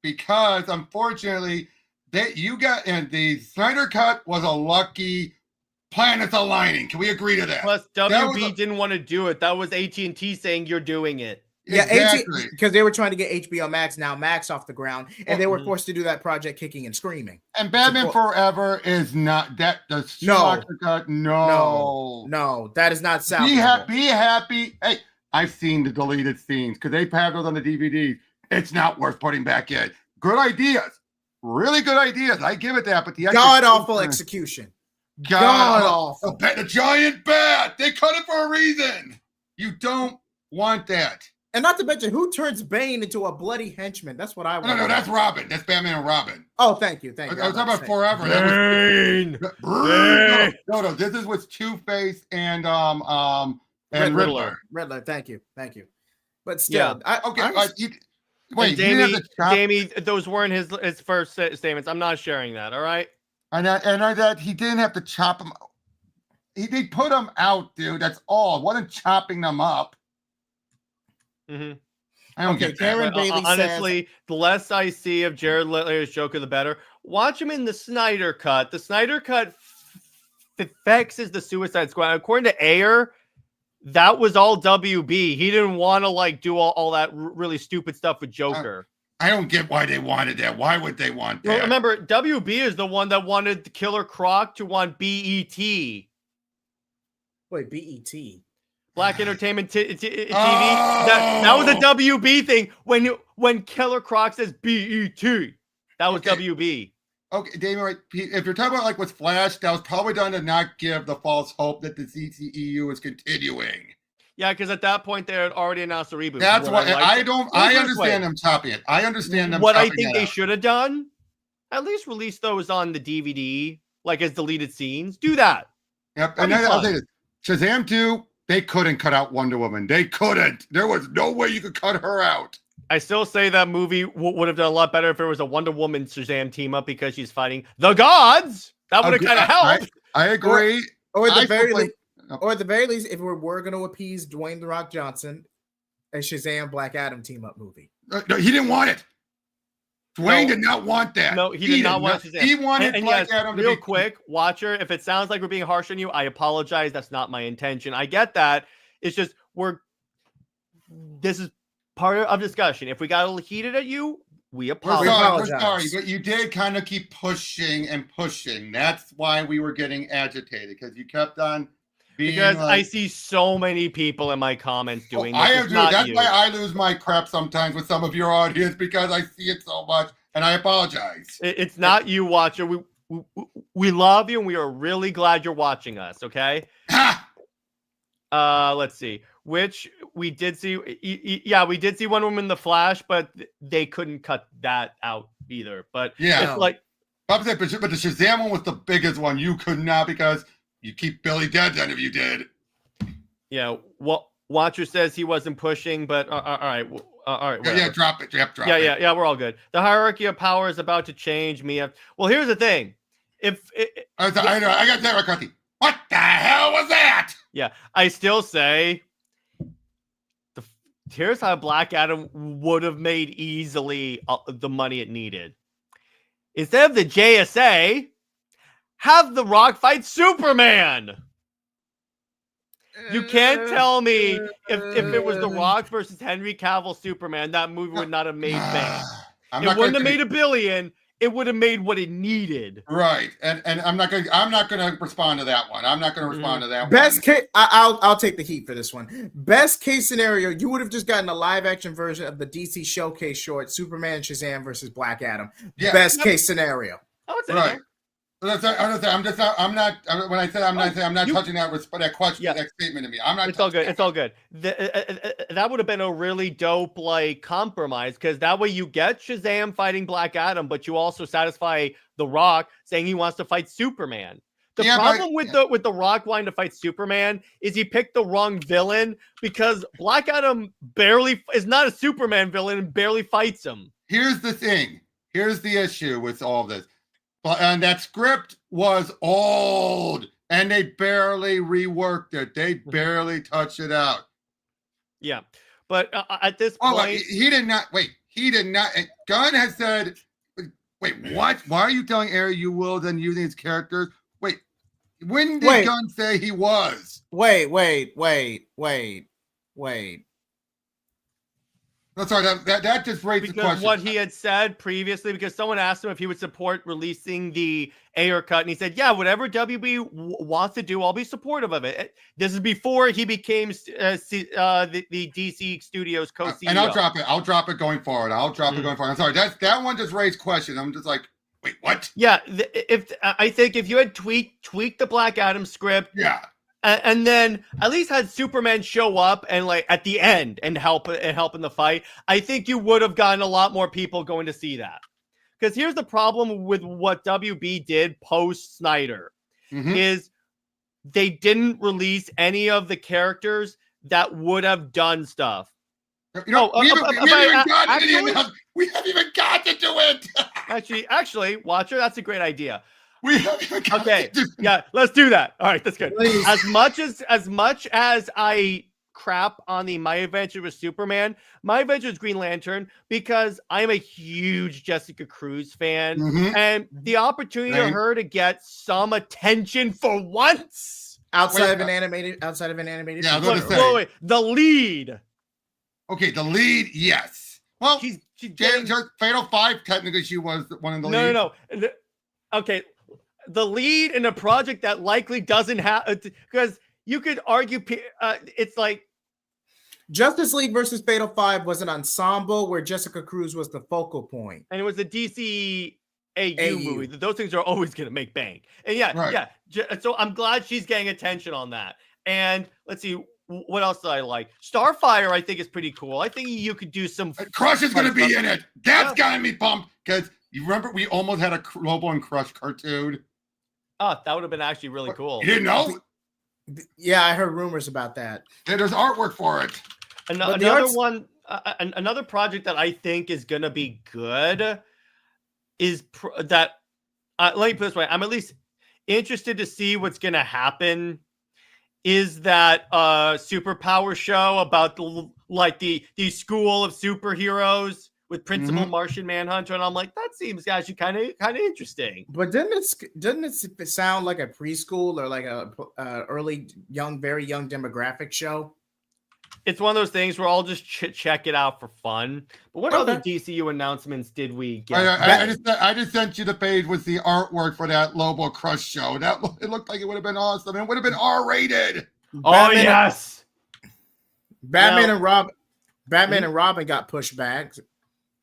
Because, unfortunately, the Snyder cut was a lucky planets aligning. Can we agree to that? Plus, WB didn't want to do it. That was AT&T saying you're doing it. Yeah, exactly. Because they were trying to get HBO Max, now Max, off the ground, and they were forced to do that project kicking and screaming. And Batman Forever is not that. No, that is not salvageable. Be happy. Hey, I've seen the deleted scenes because they have those on the DVD. It's not worth putting back in. Good ideas. Really good ideas. I give it that, but the god-awful execution. God-awful. The giant bat. They cut it for a reason. You don't want that. And not to mention, who turns Bane into a bloody henchman? That's what I want. No, that's Robin. That's Batman and Robin. Oh, thank you. I was talking about Forever. Bane. No. This is with Two-Face and Riddler. Riddler. Thank you. But still, wait, Jamie, those weren't his first statements. I'm not sharing that. All right. And that he didn't have to chop them. They put them out, dude. That's all. It wasn't chopping them up. Mm-hmm. I don't get Karen that. Bailey honestly, the less I see of Jared Leto's Joker, the better. Watch him in the Snyder Cut. The Snyder Cut fixes the Suicide Squad. According to Ayer, that was all WB. He didn't want to do all that really stupid stuff with Joker. I don't get why they wanted that. Why would they want that? Well, remember, WB is the one that wanted Killer Croc to want BET. Wait, BET? Black Entertainment TV. That was a WB thing. When Killer Croc says BET, that was WB. Okay, Damien, if you're talking about with Flash, that was probably done to not give the false hope that the DCU is continuing. Yeah, because at that point they had already announced a reboot. That's why I understand them chopping it. I understand them. What I think they should have done, at least release those on the DVD, as deleted scenes. Do that. Yep. And then I'll say this: Shazam 2, they couldn't cut out Wonder Woman. They couldn't. There was no way you could cut her out. I still say that movie would have done a lot better if there was a Wonder Woman Shazam team up because she's fighting the gods. That would have kind of helped. I agree. Or at the very least, if we're going to appease Dwayne The Rock Johnson, a Shazam Black Adam team up movie. No, he didn't want it. Dwayne did not want that. No, he did not want Shazam. He wanted Black Adam to be real quick, Watcher. If it sounds like we're being harsh on you, I apologize. That's not my intention. I get that. It's just this is part of discussion. If we got a little heated at you, we apologize. We're sorry, but you did kind of keep pushing and pushing. That's why we were getting agitated, because you kept on being because I see so many people in my comments doing this. I have That's why I lose my crap sometimes with some of your audience, because I see it so much, and I apologize. It's not you, Watcher. We love you, and we are really glad you're watching us. Okay. Let's see. Which we did see. Yeah, we did see Wonder Woman in the Flash, but they couldn't cut that out either. But yeah, it's but the Shazam one was the biggest one. You could not, because you keep Billy dead. None of you did. Yeah. Well, Watcher says he wasn't pushing, but all right. All right. Yeah, drop it. Drop it. Yeah. We're all good. The hierarchy of power is about to change. Well, here's the thing. I got that, McCarthy. What the hell was that? Yeah, I still say here's how Black Adam would have made easily the money it needed. Instead of the JSA, have The Rock fight Superman. You can't tell me if it was The Rock versus Henry Cavill Superman, that movie would not have made bank. It wouldn't have made $1 billion. It would have made what it needed. Right. And I'm not gonna respond to that one. I'm not gonna respond to that Best case, I'll take the heat for this one. Best case scenario, you would have just gotten a live action version of the DC Showcase short, Superman Shazam versus Black Adam. Yeah. Best case scenario. I would say right. I'm not touching that question, that statement to me. I'm not. It's all good. It's all good. That would have been a really dope compromise, because that way you get Shazam fighting Black Adam, but you also satisfy The Rock saying he wants to fight Superman. The problem with The Rock wanting to fight Superman is he picked the wrong villain, because Black Adam is not a Superman villain and barely fights him. Here's the thing. Here's the issue with all of this. And that script was old, and they barely reworked it. They barely touched it out. Yeah, but at this point, he did not. Wait, he did not. Gunn has said, "Wait, what? Why are you telling Ari you will then using his characters?" Wait, when did Gunn say he was? Wait. That's right. That just raises the Because question. what he had said previously, because someone asked him if he would support releasing the Ayer cut, and he said, "Yeah, whatever WB wants to do, I'll be supportive of it." This is before he became the DC Studios co-CEO. And I'll drop it. I'll drop it going forward. I'm sorry. That one just raised questions. I'm just like, wait, what? Yeah, I think if you had tweaked the Black Adam script, yeah. And then at least had Superman show up and like at the end and help in the fight, I think you would have gotten a lot more people going to see that. Because here's the problem with what WB did post Snyder is they didn't release any of the characters that would have done stuff. We haven't even gotten to it. Actually, Watcher, that's a great idea. We haven't even okay. Yeah, let's do that. All right, that's good. Please. As much as I crap on the My Adventure with Superman, My Adventure with Green Lantern, because I'm a huge Jessica Cruz fan, and the opportunity for her to get some attention for once outside of an animated. Yeah, wait, the lead. Okay, the lead, yes. Well, she's Fatal 5, technically, she was one of the leads. No. Okay, the lead in a project that likely doesn't have, because you could argue it's like Justice League versus Fatal 5 was an ensemble where Jessica Cruz was the focal point. And it was a DCAU movie. Those things are always going to make bank. And so I'm glad she's getting attention on that. And let's see. What else do I like? Starfire, I think, is pretty cool. I think you could do some. Crush is going to be in it. That's got me pumped because you remember we almost had a Lobo and Crush cartoon. Oh, that would have been actually really cool. You didn't know? Yeah, I heard rumors about that. Yeah, there's artwork for it. Another project that I think is going to be good is that. Let me put it this way: I'm at least interested to see what's going to happen. Is that superpower show about the school of superheroes with Principal Martian Manhunter? And I'm like, that seems actually kind of interesting. But doesn't it sound like a preschool or like a early very young demographic show? It's one of those things where I'll just check it out for fun. But what other DCU announcements did we get? I just sent you the page with the artwork for that Lobo Crush show. It looked like it would have been awesome. It would have been R-rated. Oh, yes. Batman and Robin got pushed back.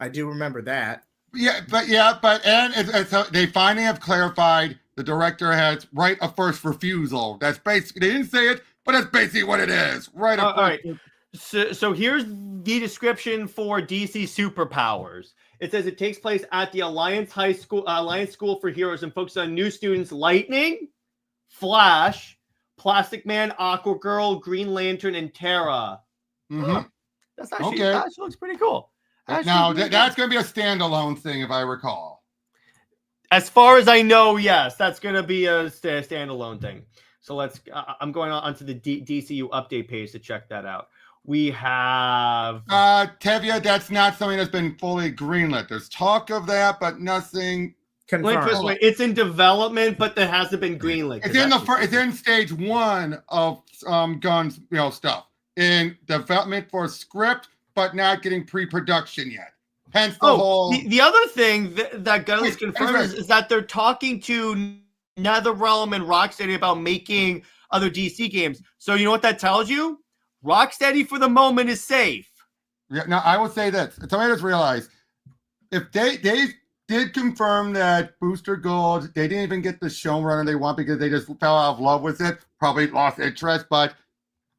I do remember that. So they finally have clarified the director has right of first refusal. That's basically, they didn't say it, but that's basically what it is. Right of first. Right. So here's the description for DC Superpowers. It says it takes place at the Alliance School for Heroes and focuses on new students Lightning, Flash, Plastic Man, Aquagirl, Green Lantern, and Terra. That's actually that looks pretty cool. That's going to be a standalone thing, if I recall. As far as I know, yes, that's going to be a standalone thing. So I'm going on to the DCU update page to check that out. We have Tevya. That's not something that's been fully greenlit. There's talk of that, but nothing confirmed. It's in development, but that hasn't been greenlit. It's in stage 1 of guns, stuff in development for script, but not getting pre-production yet. Hence the whole. The other thing that Gunn's confirmed is that they're talking to NetherRealm and Rocksteady about making other DC games. So you know what that tells you? Rocksteady for the moment is safe. Yeah. Now I will say this: somebody just realized if they did confirm that Booster Gold, they didn't even get the showrunner they want because they just fell out of love with it, probably lost interest, but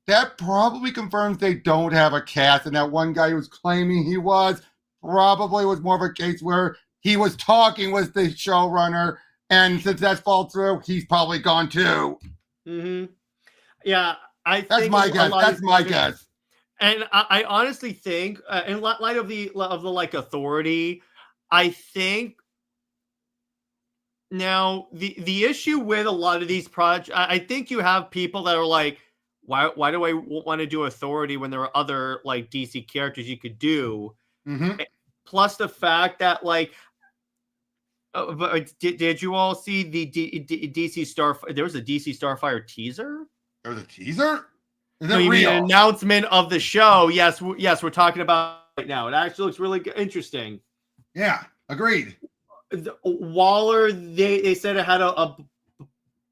that probably confirms they don't have a cast, and that one guy who was claiming he was probably was more of a case where he was talking with the showrunner. And since that's fall through, he's probably gone too. Yeah, that's my guess. That's my guess. And I honestly think, in light of the authority, I think now the issue with a lot of these projects, I think you have people that are like, why do I want to do authority when there are other like DC characters you could do? Plus the fact that but did you all see the DC Starfire? There was a DC Starfire teaser. There was a teaser. Is it real? An announcement of the show? Yes, we're talking about right now. It actually looks really interesting. Yeah, agreed. Waller, they said it had a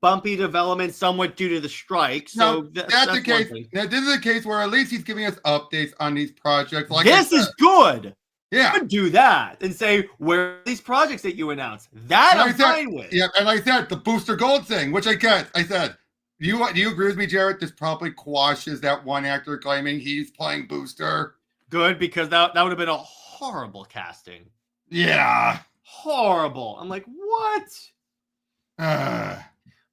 bumpy development somewhat due to the strike. So that's the case. Now, this is a case where at least he's giving us updates on these projects. Like this is good. Yeah. Could do that and say, where are these projects that you announced? That I'm fine with. Yeah, and like I said, the Booster Gold thing, which I get. I said, do you agree with me, Jarrett? This probably quashes that one actor claiming he's playing Booster. Good, because that would have been a horrible casting. Yeah. Horrible. I'm like, what?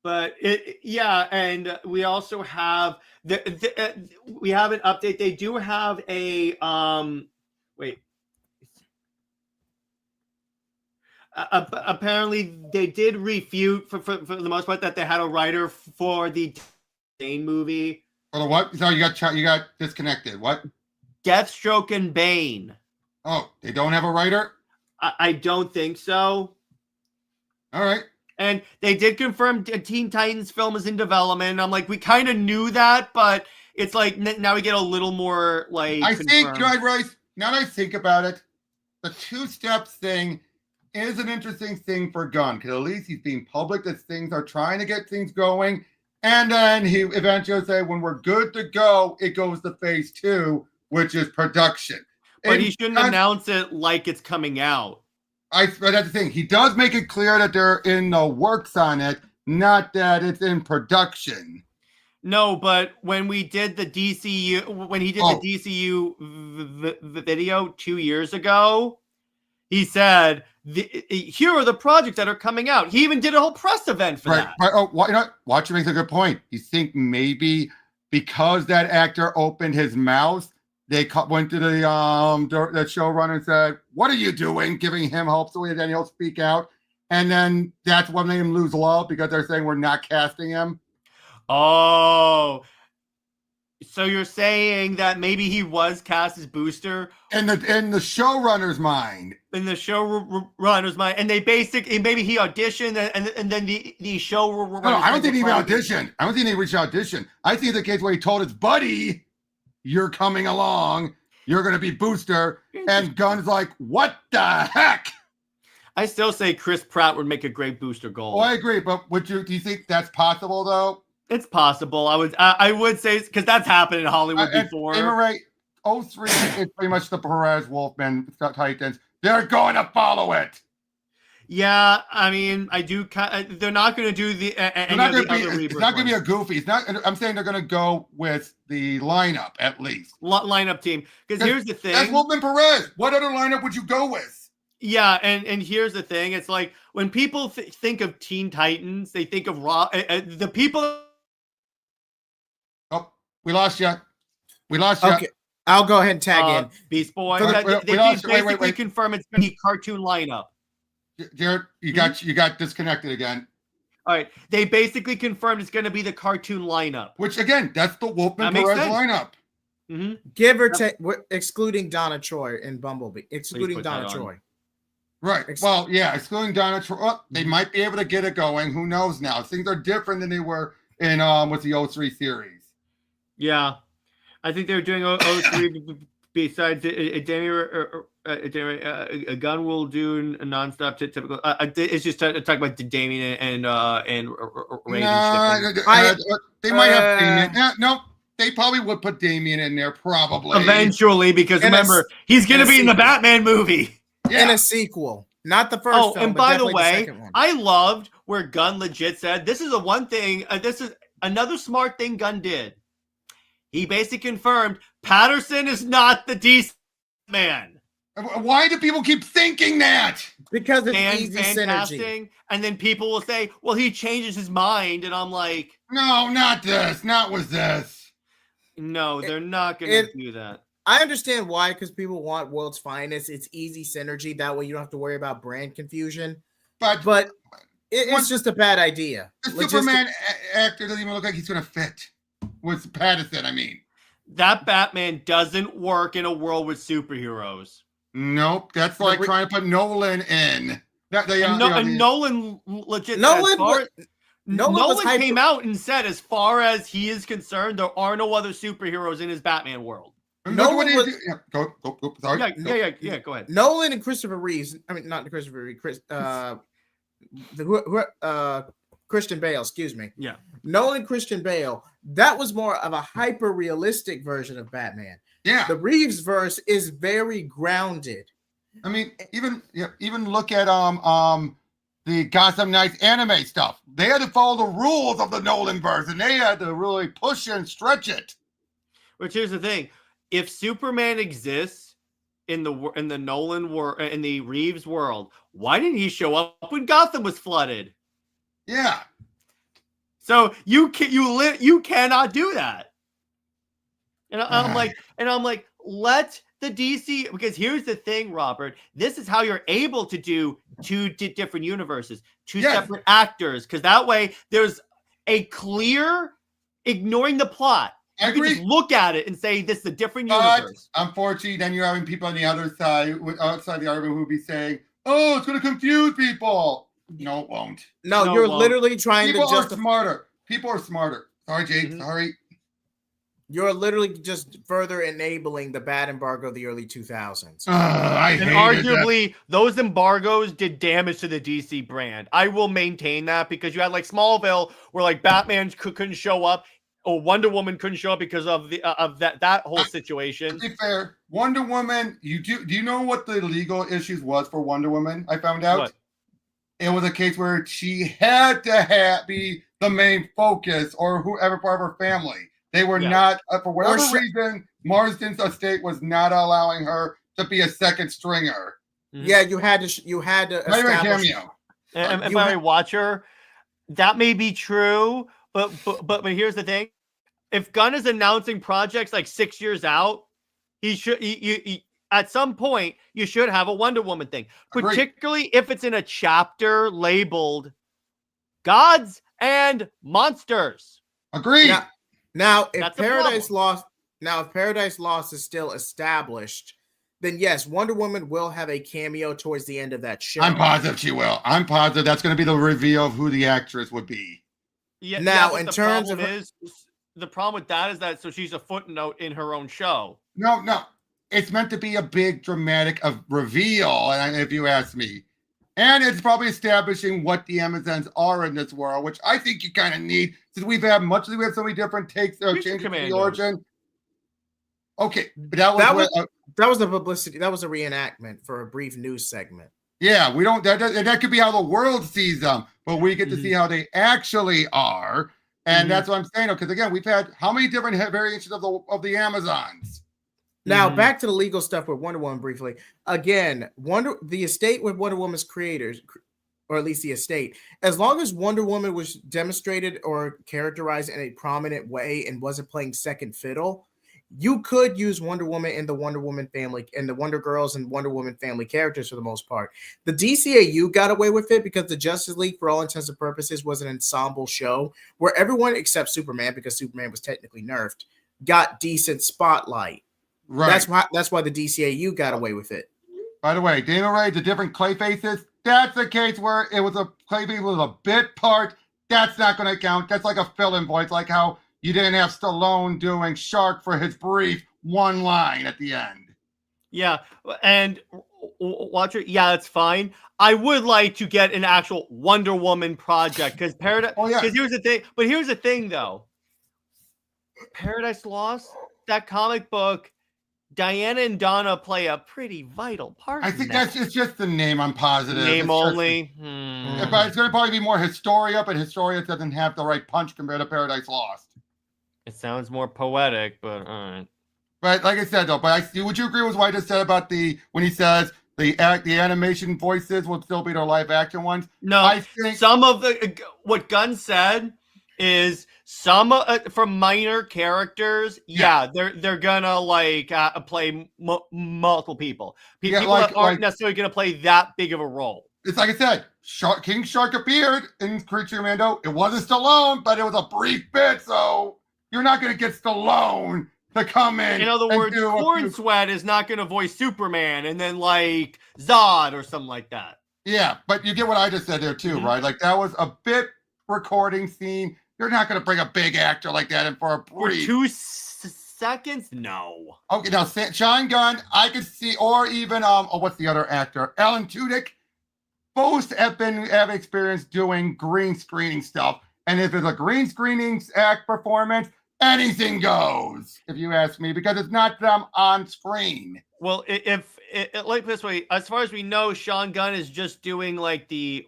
But and we also have we have an update. They do have a apparently they did refute for the most part that they had a writer for the Bane movie. For the what? So you got disconnected. What? Deathstroke and Bane. Oh, they don't have a writer? I don't think so. All right. And they did confirm a Teen Titans film is in development. I'm like, we kind of knew that, but it's like now we get a little more like. I think, Bryce, now that I think about it, the 2 steps thing is an interesting thing for Gunn, because at least he's being public that things are trying to get things going. And then he eventually say, when we're good to go, it goes to phase 2, which is production. But he shouldn't announce it like it's coming out. But that's the thing. He does make it clear that they're in the works on it, not that it's in production. No, but when we did the DCU, the DCU video 2 years ago, he said, here are the projects that are coming out. He even did a whole press event for that. Right. Oh, you know, Watcher makes a good point. You think maybe because that actor opened his mouth, they went to the showrunner and said, "What are you doing?" Giving him hope so then he'll speak out. And then that's what made him lose love, because they're saying we're not casting him. Oh, so you're saying that maybe he was cast as Booster in the showrunner's mind. In the showrunner's mind, and they basically maybe he auditioned, and then the show. No, I don't think he auditioned. I don't think he reached audition. I think the case where he told his buddy, "You're coming along. You're going to be Booster," and Gunn's like, "What the heck?" I still say Chris Pratt would make a great Booster Gold. Oh, I agree, but do you think that's possible though? It's possible. I would say, because that's happened in Hollywood before. Am I right? 03 is pretty much the Perez Wolfman Titans. They're going to follow it. Yeah, I mean, I do. They're not going to do the. It's not going to be a goofy. It's not. I'm saying they're going to go with the lineup at least. Lineup team. Because here's the thing. That's Wolfman Perez. What other lineup would you go with? Yeah, and here's the thing. It's like when people think of Teen Titans, they think of the people. Oh, we lost you. We lost you. Okay. I'll go ahead and tag in. Beast Boy. They basically confirm it's going to be cartoon lineup. Jared, you got disconnected again. All right. They basically confirmed it's going to be the cartoon lineup. Which, again, that's the Wolfman Perez lineup. Mm-hmm. Give or take, excluding Donna Troy and Bumblebee. Excluding Donna Troy. Right. Well, yeah, excluding Donna Troy. Oh, they might be able to get it going. Who knows now? Things are different than they were in with the 03 series. Yeah. I think they're doing 03 besides Gunn will do a nonstop typical. It's just talk about Damien and Raven. They might have Damien. No, they probably would put Damien in there probably eventually, because remember he's going to be in the Batman movie in a sequel, not the first. Oh, film, and by the way, I loved where Gunn legit said this is the one thing. This is another smart thing Gunn did. He basically confirmed Patterson is not the DC man. Why do people keep thinking that? Because it's easy synergy. And then people will say, well, he changes his mind. And I'm like, no, not this. Not with this. No, they're not going to do that. I understand why, because people want World's Finest. It's easy synergy. That way you don't have to worry about brand confusion. But it's just a bad idea. The Superman actor doesn't even look like he's going to fit. With Patterson, I mean. That Batman doesn't work in a world with superheroes. Nope. That's like trying to put Nolan in. Nolan legit. Nolan came out and said, as far as he is concerned, there are no other superheroes in his Batman world. Nolan was, yeah, go. Sorry. Yeah. Go ahead. Nolan and Christopher Reeves. I mean, not Christopher Reeves. Christian Bale. Excuse me. Yeah. Nolan and Christian Bale. That was more of a hyper realistic version of Batman. Yeah. The Reeves verse is very grounded. I mean, even look at the Gotham Knights anime stuff. They had to follow the rules of the Nolan verse, and they had to really push and stretch it. Which here's the thing: if Superman exists in the Nolan world, in the Reeves world, why didn't he show up when Gotham was flooded? Yeah. So you cannot do that. And I'm like, let the DC, because here's the thing, Robert. This is how you're able to do two different universes, two separate actors, because that way there's a clear ignoring the plot. You can just look at it and say this is a different universe. Unfortunately, then you're having people on the other side, outside the argument, who will be saying, "Oh, it's going to confuse people." No, it won't. No, you're literally trying people to justify. Are smarter. People are smarter. Sorry, Jake. Sorry. You're literally just further enabling the bad embargo of the early 2000s. And arguably, those embargoes did damage to the DC brand. I will maintain that, because you had like Smallville, where like Batman couldn't show up, or Wonder Woman couldn't show up because of the that whole situation. To be fair, Wonder Woman, do you know what the legal issues was for Wonder Woman? I found out. What? It was a case where she had to be the main focus, or whoever part of her family. They were not, for whatever reason, Marsden's estate was not allowing her to be a second stringer. Yeah, you had to establish a cameo. And by Watcher, that may be true, but here's the thing: if Gunn is announcing projects like 6 years out, he at some point you should have a Wonder Woman thing, particularly if it's in a chapter labeled "Gods and Monsters." Agreed. Now, if Paradise Lost is still established, then yes, Wonder Woman will have a cameo towards the end of that show. I'm positive she will. I'm positive that's going to be the reveal of who the actress would be. Yeah. Now, in terms of the problem with that is that so she's a footnote in her own show. No, it's meant to be a big dramatic reveal, if you ask me. And it's probably establishing what the Amazons are in this world, which I think you kind of need, since we have so many different takes changes to the origin. Okay, but that was the publicity. That was a reenactment for a brief news segment. Yeah, we don't. That could be how the world sees them, but we get to see how they actually are, and that's what I'm saying. Because again, we've had how many different variations of the Amazons. Now, back to the legal stuff with Wonder Woman briefly. Again, the estate with Wonder Woman's creators, or at least the estate, as long as Wonder Woman was demonstrated or characterized in a prominent way and wasn't playing second fiddle, you could use Wonder Woman in the Wonder Woman family and the Wonder Girls and Wonder Woman family characters for the most part. The DCAU got away with it because the Justice League, for all intents and purposes, was an ensemble show where everyone except Superman, because Superman was technically nerfed, got decent spotlight. Right. That's why the DCAU got away with it. By the way, Dana Ray, the different clay faces, that's a case where it was a clay face with a bit part. That's not going to count. That's like a fill-in voice, like how you didn't have Stallone doing Shark for his brief one line at the end. Yeah, and Watcher, yeah, that's fine. I would like to get an actual Wonder Woman project, because here's the thing, though. Paradise Lost, that comic book, Diana and Donna play a pretty vital part. I think it's just the name. I'm positive. Name only. But it's going to probably be more Historia, but Historia doesn't have the right punch compared to Paradise Lost. It sounds more poetic, but all right. But like I said, though, would you agree with what I just said about when he says the animation voices will still be their live action ones? No, I think some of what Gunn said is some for minor characters. Yeah, they're gonna play multiple people. People that aren't necessarily gonna play that big of a role. It's like I said, King Shark appeared in Creature Commando. It wasn't Stallone, but it was a brief bit, so you're not gonna get Stallone to come in. In other words, Corn Sweat is not gonna voice Superman and then like Zod or something like that. Yeah, but you get what I just said there too, right? Like that was a bit recording scene. You're not going to bring a big actor like that in for a brief. For 2 seconds? No. Okay, now Sean Gunn, I could see, or even what's the other actor? Alan Tudyk. Both have experience doing green screening stuff, and if it's a green screening act performance, anything goes. If you ask me, because it's not them on screen. Well, if like this way, as far as we know, Sean Gunn is just doing like the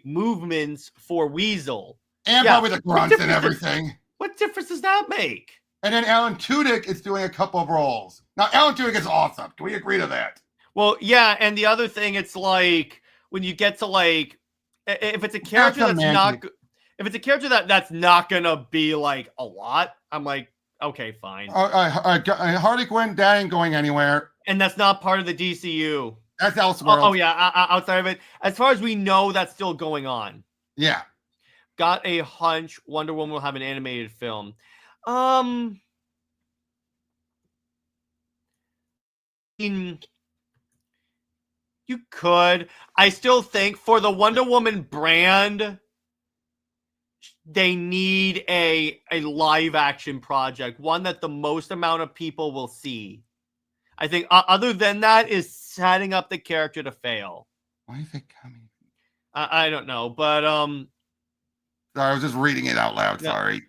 movements for Weasel, and probably the grunts and everything. What difference does that make? And then Alan Tudyk is doing a couple of roles. Now, Alan Tudyk is awesome. Can we agree to that? Well, yeah, and the other thing, it's like when you get to like, if it's a character that's not gonna be like a lot, I'm like, okay, fine. Harley Quinn, that ain't going anywhere. And that's not part of the DCU. That's elsewhere. Oh yeah, outside of it. As far as we know, that's still going on. Yeah. Got a hunch Wonder Woman will have an animated film. You could. I still think for the Wonder Woman brand, they need a live action project, one that the most amount of people will see. I think other than that is setting up the character to fail. Why is it coming? I don't know, but sorry, I was just reading it out loud. Sorry.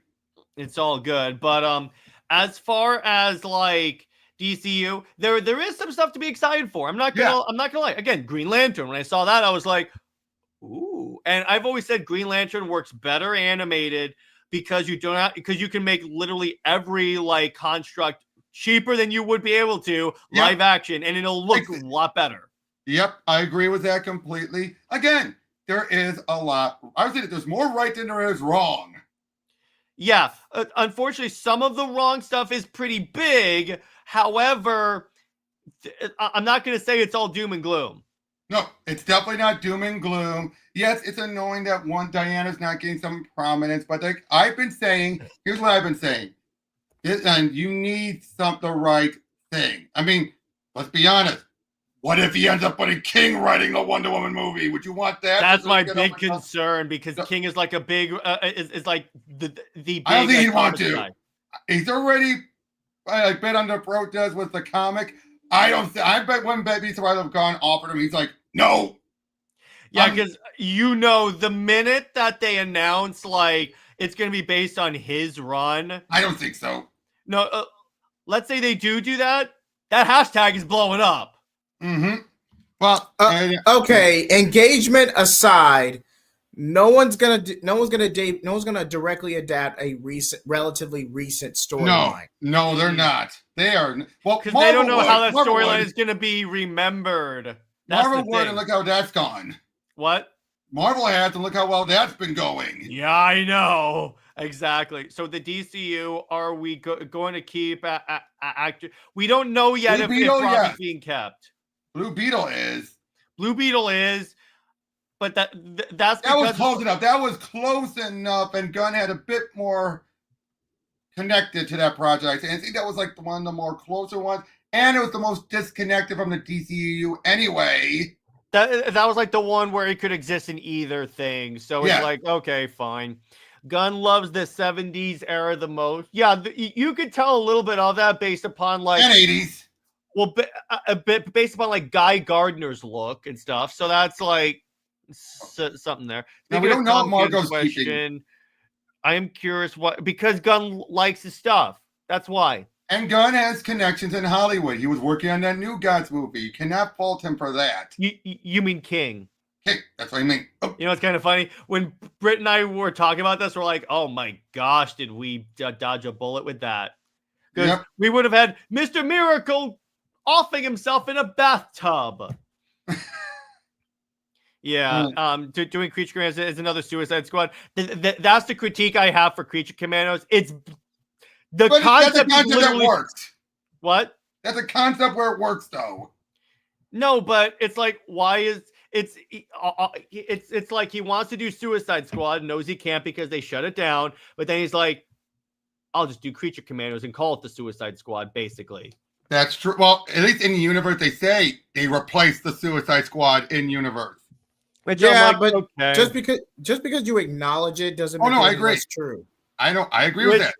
It's all good. But as far as like DCU, there is some stuff to be excited for. I'm not gonna lie. Again, Green Lantern. When I saw that, I was like, ooh. And I've always said Green Lantern works better animated because you can make literally every like construct cheaper than you would be able to live action, and it'll look a lot better. Yep, I agree with that completely. Again, there is a lot. I would say that there's more right than there is wrong. Yeah, unfortunately, some of the wrong stuff is pretty big. However, I'm not going to say it's all doom and gloom. No, it's definitely not doom and gloom. Yes, it's annoying that Diana's not getting some prominence, but like I've been saying, here's what I've been saying. And you need the right thing. I mean, let's be honest. What if he ends up putting King writing a Wonder Woman movie? Would you want that? That's my big concern because King is like a big is like the big. I don't think he'd want to. He's already been under protest with the comic. I bet when Baby Thrive have gone offered him, he's like, no. Yeah, because the minute that they announce like it's going to be based on his run, I don't think so. No, let's say they do that. That hashtag is blowing up. Mm-hmm. Well, okay. Engagement aside, no one's gonna directly adapt a relatively recent storyline. No, they're not. They are because they don't know how that storyline is gonna be remembered. Marvel would, and look how that's gone. What? Marvel has, and look how well that's been going. Yeah, I know. Exactly. So the DCU, are we going to keep actor? We don't know yet if Robbie's being kept. Blue Beetle is, but that's that was close enough. That was close enough, and Gunn had a bit more connected to that project. And I think that was like one of the more closer ones, and it was the most disconnected from the DCU anyway. That was like the one where it could exist in either thing. So it's like, okay, fine. Gunn loves the 70s era the most. Yeah, you could tell a little bit of that based upon like and 80s. Well, a bit based upon like Guy Gardner's look and stuff. So that's like something there. Now, we don't know Margot's question. I am curious because Gunn likes his stuff. That's why. And Gunn has connections in Hollywood. He was working on that New Gods movie. You cannot fault him for that. You mean King? King, that's what I mean. Oh. You know, it's kind of funny. When Britt and I were talking about this, we're like, oh my gosh, did we dodge a bullet with that? Because we would have had Mr. Miracle offing himself in a bathtub. Doing Creature Commandos is another Suicide Squad. That's the critique I have for Creature Commandos. It's the concept that works. What? That's a concept where it works, though. No, but it's like, why is it's like he wants to do Suicide Squad, knows he can't because they shut it down, but then he's like, I'll just do Creature Commandos and call it the Suicide Squad, basically. That's true. Well, at least in the universe, they say they replaced the Suicide Squad in universe. But but okay. just because you acknowledge it doesn't mean I agree. It's true. I agree with that.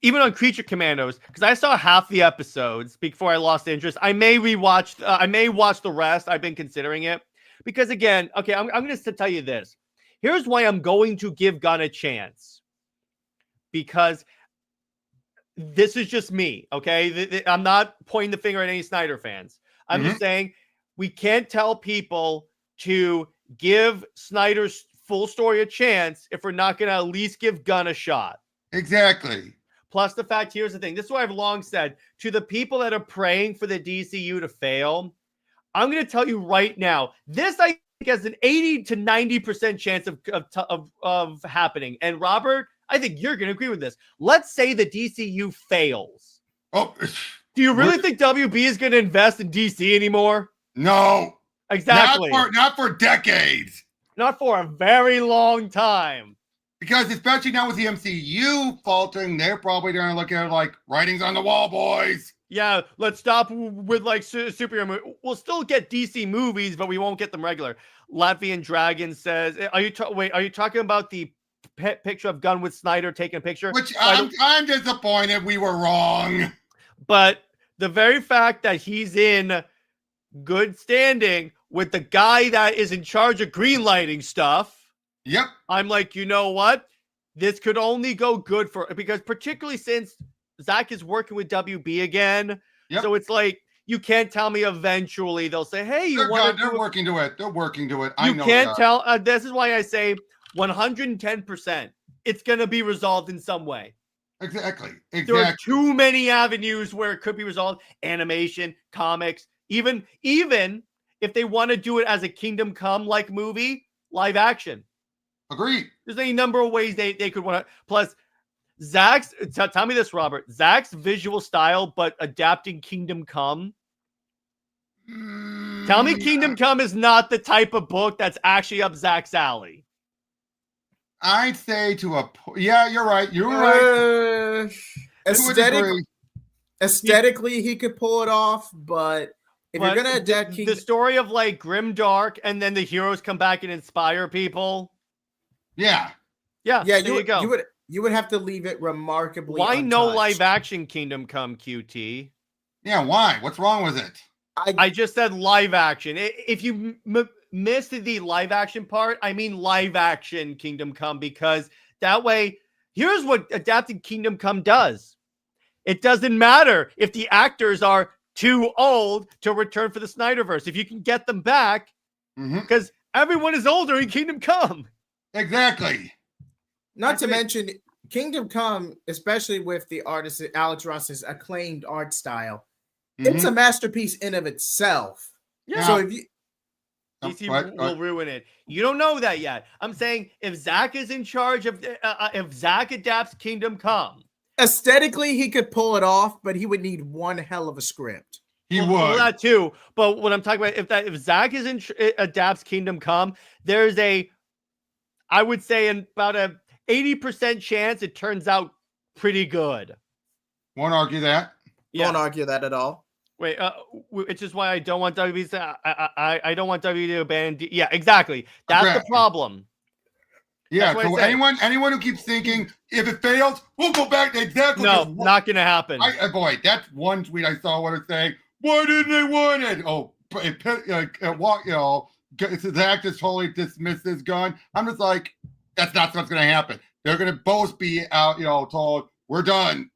even on Creature Commandos, because I saw half the episodes before I lost interest. I may watch the rest. I've been considering it because, again, okay, I'm going to tell you this. Here's why I'm going to give Gunn a chance, because this is just me, okay? I'm not pointing the finger at any Snyder fans. I'm just saying we can't tell people to give Snyder's full story a chance if we're not going to at least give Gunn a shot. Exactly. Plus the fact, here's the thing. This is what I've long said. To the people that are praying for the DCU to fail, I'm going to tell you right now, this I think has an 80 to 90% chance of happening. And Robert, I think you're going to agree with this. Let's say the DCU fails. Oh, do you really think WB is going to invest in DC anymore? No. Exactly. Not for decades. Not for a very long time. Because especially now with the MCU faltering, they're probably going to look at it like writing's on the wall, boys. Yeah, let's stop with like superhero. We'll still get DC movies, but we won't get them regular. Latvian Dragon says, "Are you talking about the picture of Gunn with Snyder taking a picture?" Which I'm disappointed we were wrong. But the very fact that he's in good standing with the guy that is in charge of greenlighting stuff. Yep. I'm like, you know what? This could only go good because particularly since Zach is working with WB again. Yep. So it's like, you can't tell me eventually they'll say, hey, they're working to it. They're working to it. You can't tell. This is why I say 110%. It's going to be resolved in some way. Exactly. There are too many avenues where it could be resolved. Animation, comics, even if they want to do it as a Kingdom Come like movie, live action. Agreed. There's any number of ways they could want to. Plus, Zach's, tell me this, Robert. Zach's visual style, but adapting Kingdom Come. Tell me Kingdom Come is not the type of book that's actually up Zach's alley. I'd say yeah, you're right. You're right. Aesthetically, he could pull it off, but if you're gonna adapt the story of like grimdark, and then the heroes come back and inspire people. Yeah. You would have to leave it remarkably. Why untouched. no live action Kingdom Come, QT? Yeah, why? What's wrong with it? I just said live action. If you missed the live action part, I mean live action Kingdom Come, because that way, here's what adapted Kingdom Come does. It doesn't matter if the actors are too old to return for the Snyderverse. If you can get them back, because everyone is older in Kingdom Come. Exactly. Not to mention Kingdom Come, especially with the artist Alex Ross's acclaimed art style, it's a masterpiece in of itself. Yeah. So if you DC will ruin it. You don't know that yet. I'm saying if Zach is in charge of, if Zach adapts Kingdom Come, aesthetically he could pull it off, but he would need one hell of a script. He would. That too. But what I'm talking about, if Zach is adapts Kingdom Come, there's I would say about a 80% chance it turns out pretty good. Won't argue that. Won't argue that at all. Wait, it's just why I don't want WWE to. I don't want WWE to abandon. Yeah, exactly. That's the problem. Yeah. So anyone who keeps thinking if it fails, we'll go back to exactly. No, not gonna happen. Boy, that's one tweet I saw. What it's saying. Why didn't they want it? Oh, Zach just totally dismissed this gun. I'm just like, that's not what's gonna happen. They're gonna both be out, told we're done.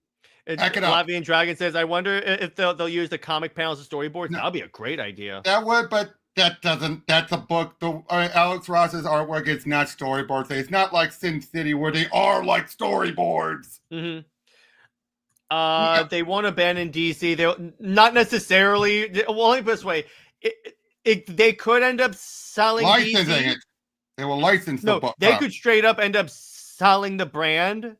Latvian Dragon says, I wonder if they'll use the comic panels as storyboards. No. That'd be a great idea. That would, but that doesn't. That's a book. Alex Ross's artwork is not storyboards. It's not like Sin City where they are like storyboards. If they won't abandon DC, they'll not necessarily. Well, let me put it this way: they could end up selling licensing DC. it. They will license the book. They could straight up end up selling the brand.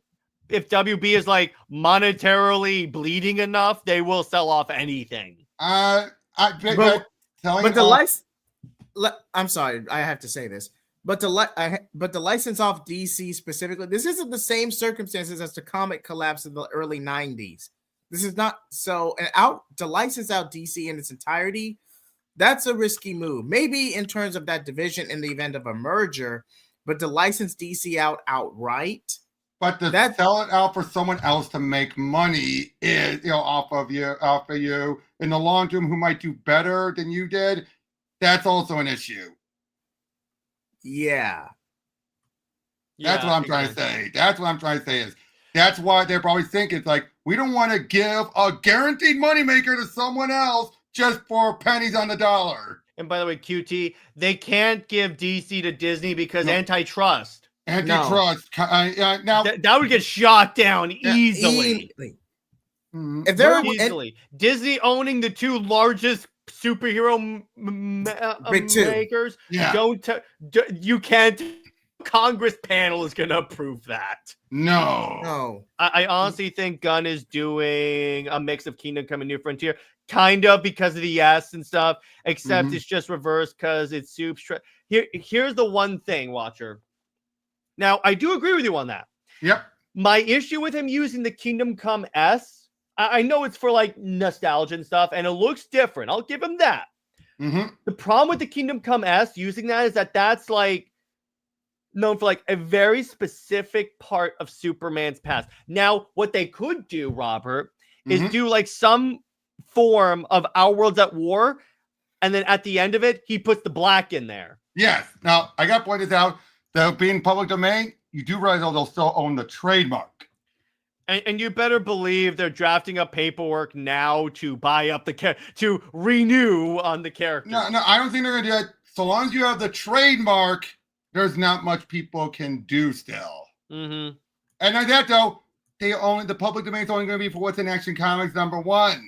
If WB is like monetarily bleeding enough, they will sell off anything. I'm sorry, I have to say this, but the license off DC specifically, this isn't the same circumstances as the comic collapse in the early 90s. This is not so. And to license out DC in its entirety, that's a risky move. Maybe in terms of that division in the event of a merger, but to license DC out outright. But to sell it out for someone else to make money is, off of you in the long term, who might do better than you did, that's also an issue. Yeah. That's what I'm trying to say. That's what I'm trying to say is that's why they're probably thinking it's like, we don't want to give a guaranteed moneymaker to someone else just for pennies on the dollar. And by the way, QT, they can't give DC to Disney because antitrust. Antitrust. No. Now that would get shot down easily. If they're easily Disney owning the two largest superhero makers, you can't. Congress panel is going to approve that. No. I honestly think Gunn is doing a mix of Kingdom Come and New Frontier, kind of because of the and stuff, except it's just reversed because it's soup. Here's the one thing, Watcher. Now, I do agree with you on that. Yep. My issue with him using the Kingdom Come S, I know it's for like nostalgia and stuff, and it looks different. I'll give him that. The problem with the Kingdom Come S using that is that that's like known for like a very specific part of Superman's past. Now, what they could do, Robert, is do like some form of Our World's at War, and then at the end of it, he puts the black in there. Yes. Now, I got to point this out. That being public domain, you do realize they'll still own the trademark. And you better believe they're drafting up paperwork now to buy up to renew on the character. No, I don't think they're going to do that. So long as you have the trademark, there's not much people can do still. And like that, though, the public domain is only going to be for what's in Action Comics #1.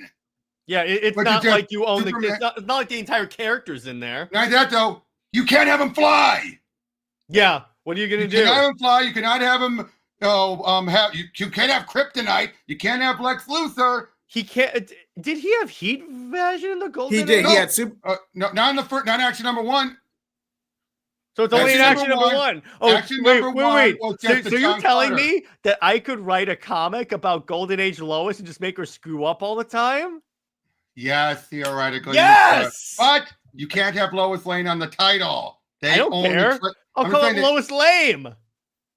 Yeah, it's not like you own it's not like the entire characters in there. Like that, though, you can't have him fly. Yeah, what are you going to do? You cannot have him fly. You cannot have him. You can't have Kryptonite. You can't have Lex Luthor. He can't. Did he have heat vision in the Golden? He did. No, he had super. No, not in the first. Not Action #1. So it's only in Action #1. Oh, Action wait. So you're telling Carter. me that I could write a comic about Golden Age Lois and just make her screw up all the time? Yes, theoretically. Yes, but you can't have Lois Lane on the title. I don't care. I'll call it Lois Lame.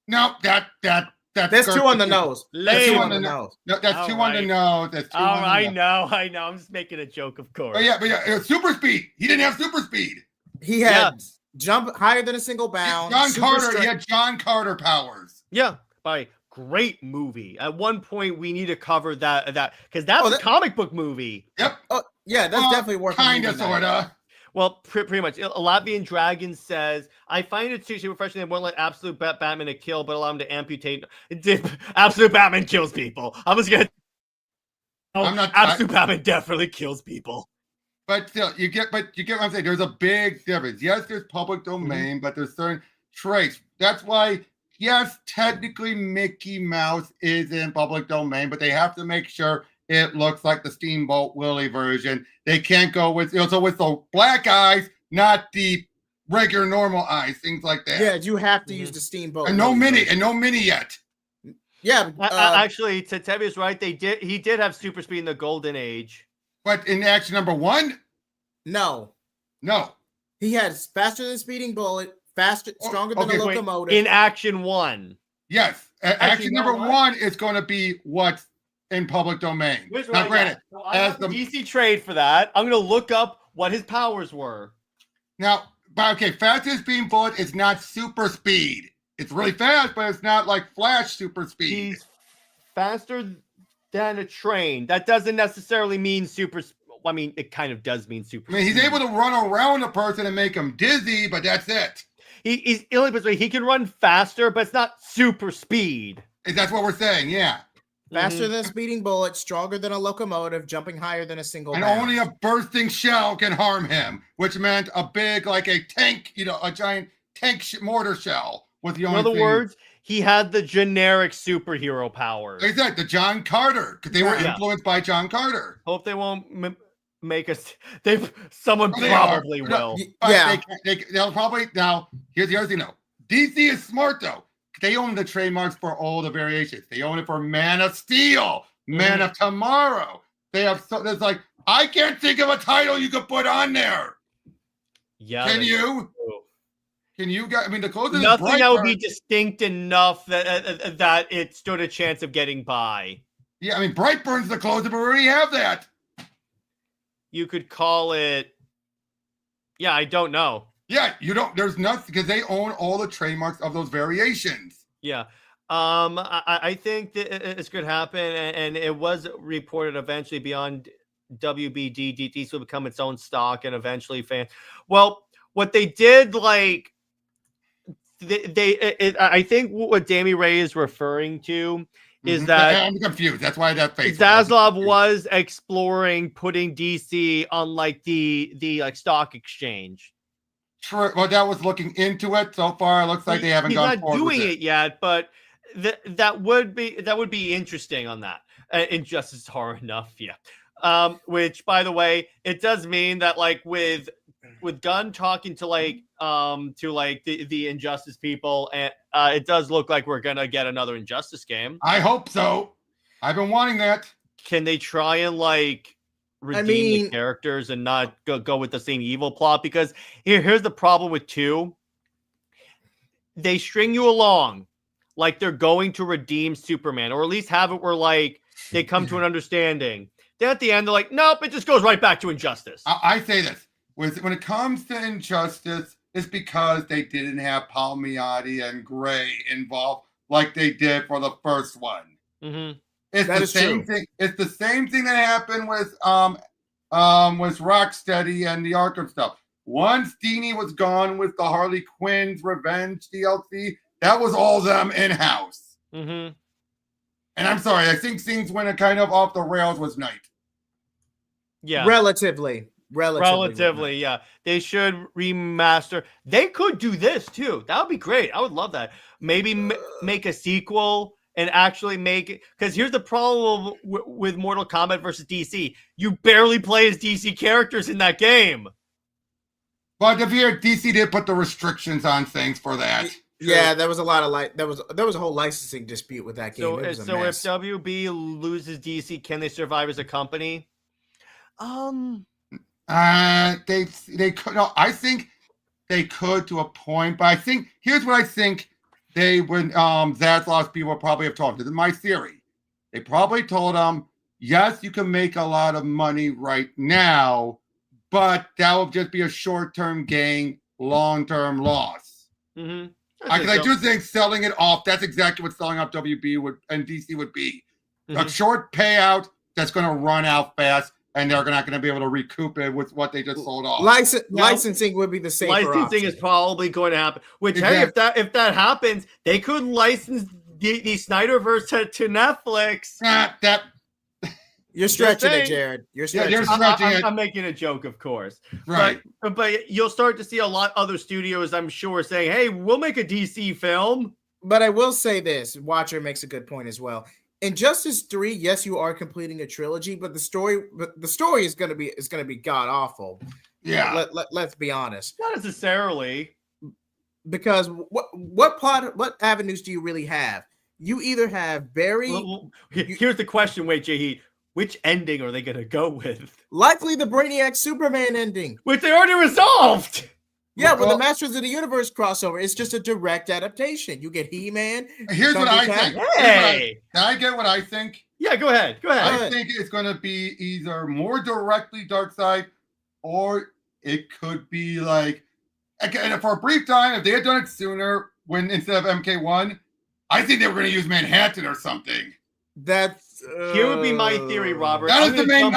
No, that's too on the nose. That's too on the nose. No, that's too on the nose. That's too on the nose. I know. I'm just making a joke, of course. But yeah, super speed. He didn't have super speed. He had jump higher than a single bound. John Carter. He had John Carter powers. Yeah, great movie. At one point, we need to cover that because that's a comic book movie. Yep. Yeah, that's definitely worth. Kinda, sorta. Well, pretty much. Latvian Dragon says, I find it super refreshing they won't let Absolute Batman to kill, but allow him to amputate. Absolute Batman kills people. I'm just going to... Absolute Batman definitely kills people. But still, you get what I'm saying. There's a big difference. Yes, there's public domain, but there's certain traits. That's why, yes, technically Mickey Mouse is in public domain, but they have to make sure it looks like the Steamboat Willie version. They can't go with, so with the black eyes, not the regular normal eyes, things like that. Yeah, you have to use the Steamboat. And no mini yet. Yeah, actually, Tetevi is right. He did have super speed in the Golden Age. But in Action #1? No. He had faster than speeding bullet, stronger than a locomotive. In Action 1. Yes. Action #1 is going to be what's in public domain. Now, granted, so I have the DC trade for that. I'm going to look up what his powers were. Now, fastest beam bullet is not super speed. It's really fast, but it's not like Flash super speed. He's faster than a train. That doesn't necessarily mean super. I mean, it kind of does mean super. I mean, he's able to run around a person and make him dizzy, but that's it. He's he can run faster, but it's not super speed. That's what we're saying, yeah. Faster than a speeding bullet, stronger than a locomotive, jumping higher than a single and bound. Only a bursting shell can harm him, which meant a big, like a tank, a giant tank mortar shell was the only thing. In other words, he had the generic superhero powers. Exactly, the John Carter, because they were influenced by John Carter. Hope they won't make us. Someone probably will. Yeah, they'll probably. Now, here's the other thing, though. DC is smart, though. They own the trademarks for all the variations. They own it for Man of Steel, Man of Tomorrow. They have there's like, I can't think of a title you could put on there. Yeah. Can you? Can you guys? I mean, the closest nothing that would be Brightburn. distinct enough that it stood a chance of getting by. Yeah, I mean, Brightburn's the closest, but we already have that. You could call it. Yeah, I don't know. Yeah, you don't. There's nothing because they own all the trademarks of those variations. Yeah. I think that this could happen, and it was reported eventually beyond WBD, DTC will become its own stock, and eventually fans. Well, what they did, like I think what Damie Ray is referring to is that I'm confused. That's why that face. Zaslav was exploring putting DC on like the like stock exchange. True. Well, that was looking into it. So far, it looks like they haven't gone forward with it. He's not doing it yet, but that would be interesting on that. Injustice horror enough, yeah. Which, by the way, it does mean that like with Gunn talking to the Injustice people, and it does look like we're gonna get another Injustice game. I hope so. I've been wanting that. Can they try and like redeem the characters and not go with the same evil plot? Because here's the problem with 2. They string you along like they're going to redeem Superman, or at least have it where like they come to an understanding. Then at the end, they're like, nope, it just goes right back to Injustice. I say this. When it comes to Injustice, it's because they didn't have Palmiotti and Gray involved like they did for the first one. Mm-hmm. It's the same thing. It's the same thing that happened with Rocksteady and the Arkham stuff. Once Dini was gone with the Harley Quinn's Revenge DLC, that was all them in-house. Mm-hmm. And I'm sorry, I think things went kind of off the rails with Knight. Yeah. Relatively, yeah. They should remaster. They could do this too. That would be great. I would love that. Maybe make a sequel and actually make it. Because here's the problem with Mortal Kombat versus DC. You barely play as DC characters in that game. But if you're DC did put the restrictions on things for that. Yeah, there was a lot of there was a whole licensing dispute with that game. So if WB loses DC, can they survive as a company? They could. No, I think they could to a point, but I think here's what I think they would. Zaslav's people probably have told. This is my theory. They probably told them, yes, you can make a lot of money right now, but that will just be a short-term gain, long-term loss. Mm-hmm. I do think selling it off, that's exactly what selling off WB and DC would be. Mm-hmm. A short payout that's going to run out fast, and they're not going to be able to recoup it with what they just sold off. Licensing would be the same. Licensing is probably going to happen. Which, exactly. Hey, if that happens, they could license the Snyderverse to Netflix. You're stretching it, Jared. You're stretching. Yeah, I'm making a joke, of course. Right. But you'll start to see a lot other studios, I'm sure, saying, hey, we'll make a DC film. But I will say this. Watcher makes a good point as well. Injustice 3, yes, you are completing a trilogy, but the story is going to be god awful. Yeah. Let's be honest. Not necessarily. Because what avenues do you really have? You either have Barry. Here's the question, JJheat. Which ending are they going to go with? Likely the Brainiac Superman ending. Which they already resolved. Yeah, with the Masters of the Universe crossover, it's just a direct adaptation. You get He-Man. Here's what I think. Hey! Can I get what I think? Yeah, go ahead. I think it's going to be either more directly Darkseid, or it could be like, again, for a brief time, if they had done it sooner, when instead of MK1, I think they were going to use Manhattan or something. Here would be my theory, Robert. Not as the main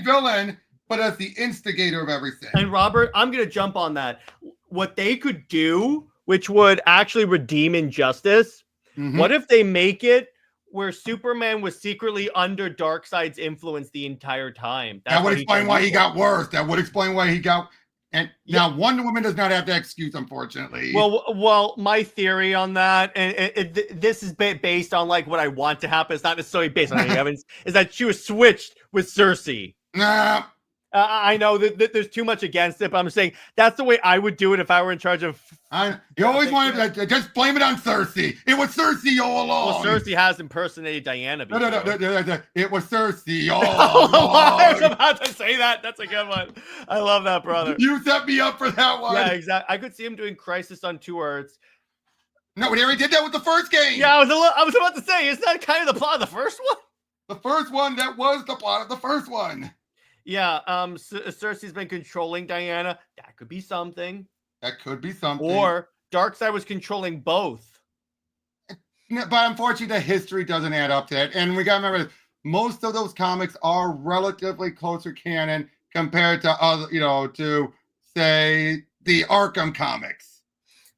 villain, but as the instigator of everything. And Robert, I'm going to jump on that. What they could do, which would actually redeem Injustice, what if they make it where Superman was secretly under Darkseid's influence the entire time? That would explain why he got worse. That would explain why he got... And now Wonder Woman does not have that excuse, unfortunately. Well, my theory on that, and this is based on like what I want to happen. It's not necessarily based on any evidence. Is that she was switched with Cersei. Nah. I know that there's too much against it, but I'm saying that's the way I would do it if I were in charge of. You always wanted to just blame it on Cersei. It was Cersei all along. Well, Cersei has impersonated Diana before. No. It was Cersei all along. I was along. about to say that. That's a good one. I love that, brother. You set me up for that one. Yeah, exactly. I could see him doing Crisis on 2 Earths. No, we already did that with the first game. Yeah, I was about to say, isn't that kind of the plot of the first one? The first one, that was the plot of the first one. Yeah, Cersei's been controlling Diana. That could be something. That could be something. Or Darkseid was controlling both. But unfortunately, the history doesn't add up to that. And we got to remember, most of those comics are relatively closer canon compared to other, to say the Arkham comics.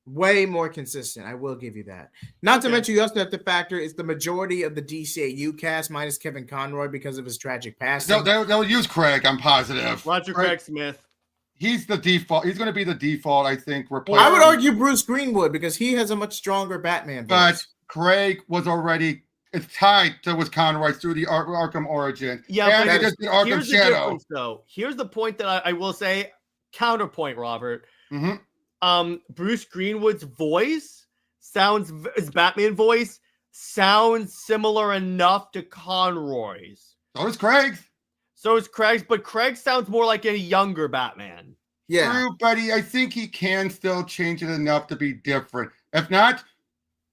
Way more consistent. I will give you that. Not to mention, you also have to factor is the majority of the DCU cast minus Kevin Conroy because of his tragic passing. They'll use Craig. I'm positive. Roger Craig Smith. He's the default. He's going to be the default, I think. I would argue Bruce Greenwood because he has a much stronger Batman voice. But Craig was already tied to with Conroy through the Arkham origin. Yeah, and but just Arkham here's Shadow. The difference, though. Here's the point that I will say. Counterpoint, Robert. Mm-hmm. Bruce Greenwood's voice his Batman voice sounds similar enough to Conroy's. So is Craig's. But Craig sounds more like a younger Batman. Yeah. True, buddy. I think he can still change it enough to be different. If not,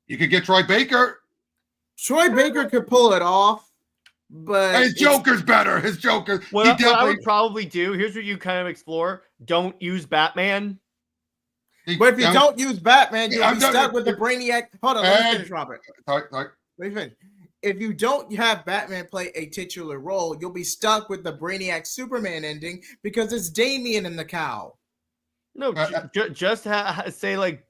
you could get Troy Baker. Troy Baker could pull it off, but his Joker's better. His Joker. What I would probably do, here's what you kind of explore. Don't use Batman. But if you don't use Batman, you'll be stuck with the Brainiac. Hold on, let me finish, Robert. Sorry. Let me finish. If you don't have Batman play a titular role, you'll be stuck with the Brainiac Superman ending because it's Damian in the cow. No, just say like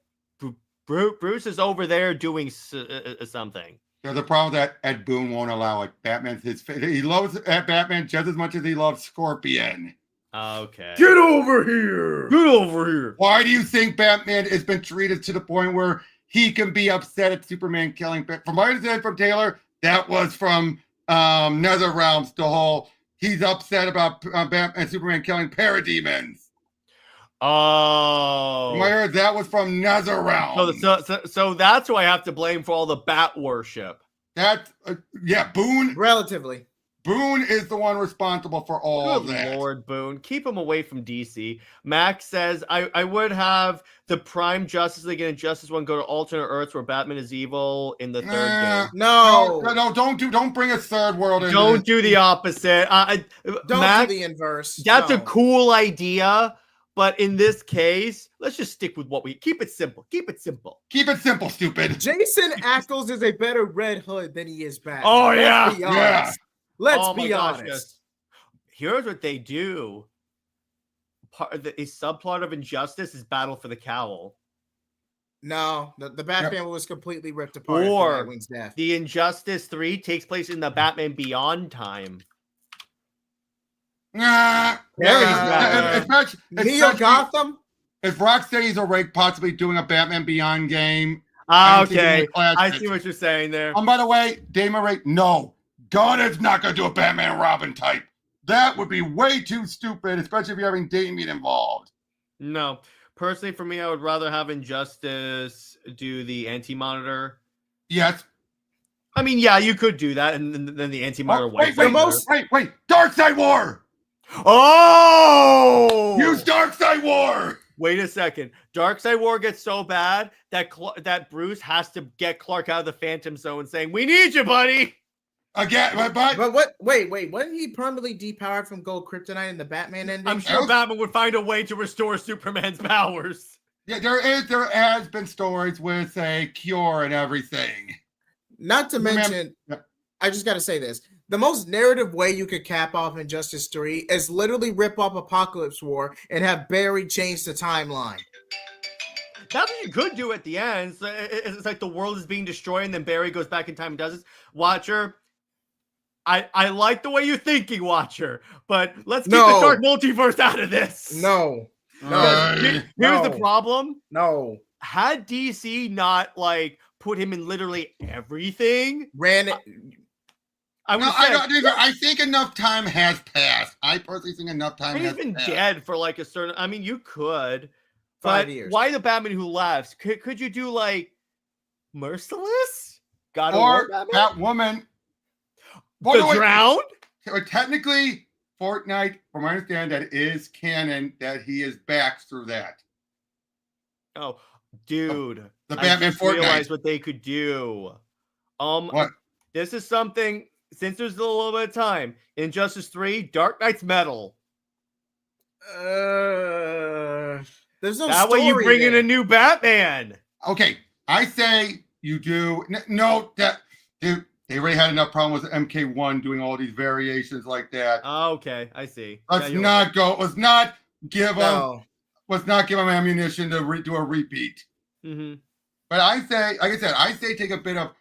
Bruce is over there doing something. There's a problem that Ed Boon won't allow it. He loves Batman just as much as he loves Scorpion. Okay. Get over here. Get over here. Why do you think Batman has been treated to the point where he can be upset at Superman killing? From what I understand from Taylor, that was from Nether Realms. The whole he's upset about Batman and Superman killing parademons. Oh. From what I heard, that was from Nether Realms. So that's who I have to blame for all the Bat worship. Boone. Relatively. Boone is the one responsible for all Good that. Lord, Boone. Keep him away from DC. Max says, I would have the Prime Justice League and Justice one go to alternate Earths where Batman is evil in the third game. No, don't bring a third world in. Don't do the opposite. Don't Max, do the inverse. That's a cool idea, but in this case, let's just stick with keep it simple. Keep it simple. Keep it simple, stupid. Jason Ackles is a better Red Hood than he is Batman. Oh, yeah. Let's be honest. Yes. Here's what they do. A subplot of Injustice is Battle for the Cowl. No, the Batman was completely ripped apart. Or after Nightwing's death. the Injustice 3 takes place in the Batman Beyond time. Neo Gotham? If Rocksteady's already possibly doing a Batman Beyond game. Okay, I see what you're saying there. By the way, Dave Murray, no. God is not going to do a Batman and Robin type. That would be way too stupid, especially if you're having Damian involved. No. Personally, for me, I would rather have Injustice do the Anti-Monitor. Yes. I mean, yeah, you could do that, and then the Anti-Monitor wait. Darkseid War! Oh! Use Darkseid War! Wait a second. Darkseid War gets so bad that Bruce has to get Clark out of the Phantom Zone saying, "We need you, buddy!" Again, but what? Wait! Wasn't he permanently depowered from gold kryptonite in the Batman ending? I'm sure Batman would find a way to restore Superman's powers. Yeah, there has been stories with a cure and everything. Not to mention, I just got to say this: the most narrative way you could cap off Injustice 3 is literally rip off Apocalypse War and have Barry change the timeline. That's what you could do at the end. It's like the world is being destroyed, and then Barry goes back in time and does this. Watcher. I like the way you're thinking, Watcher, but let's keep the Dark Multiverse out of this. No. Here's the problem. No. Had DC not put him in literally everything, I think enough time has passed. I personally think enough time has passed. He's been passed. dead for like a certain. I mean, you could. 5 years. Why the Batman Who Laughs? Could you do like Merciless? God or that woman. Drowned? Technically, Fortnite, from my understanding, that is canon that he is back through that. Oh, dude. The Batman Fortnite. Realize what they could do. What? This is something, since there's a little bit of time, Injustice 3, Dark Knight's Metal. There's no that way you bring in a new Batman. Okay, I say you do. No, that dude, they already had enough problem with MK1 doing all these variations like that. Oh, okay, I see. Let's not go. Let's not give them. Let's not give them ammunition to do a repeat. Mm-hmm. But I say, like I said, take a bit of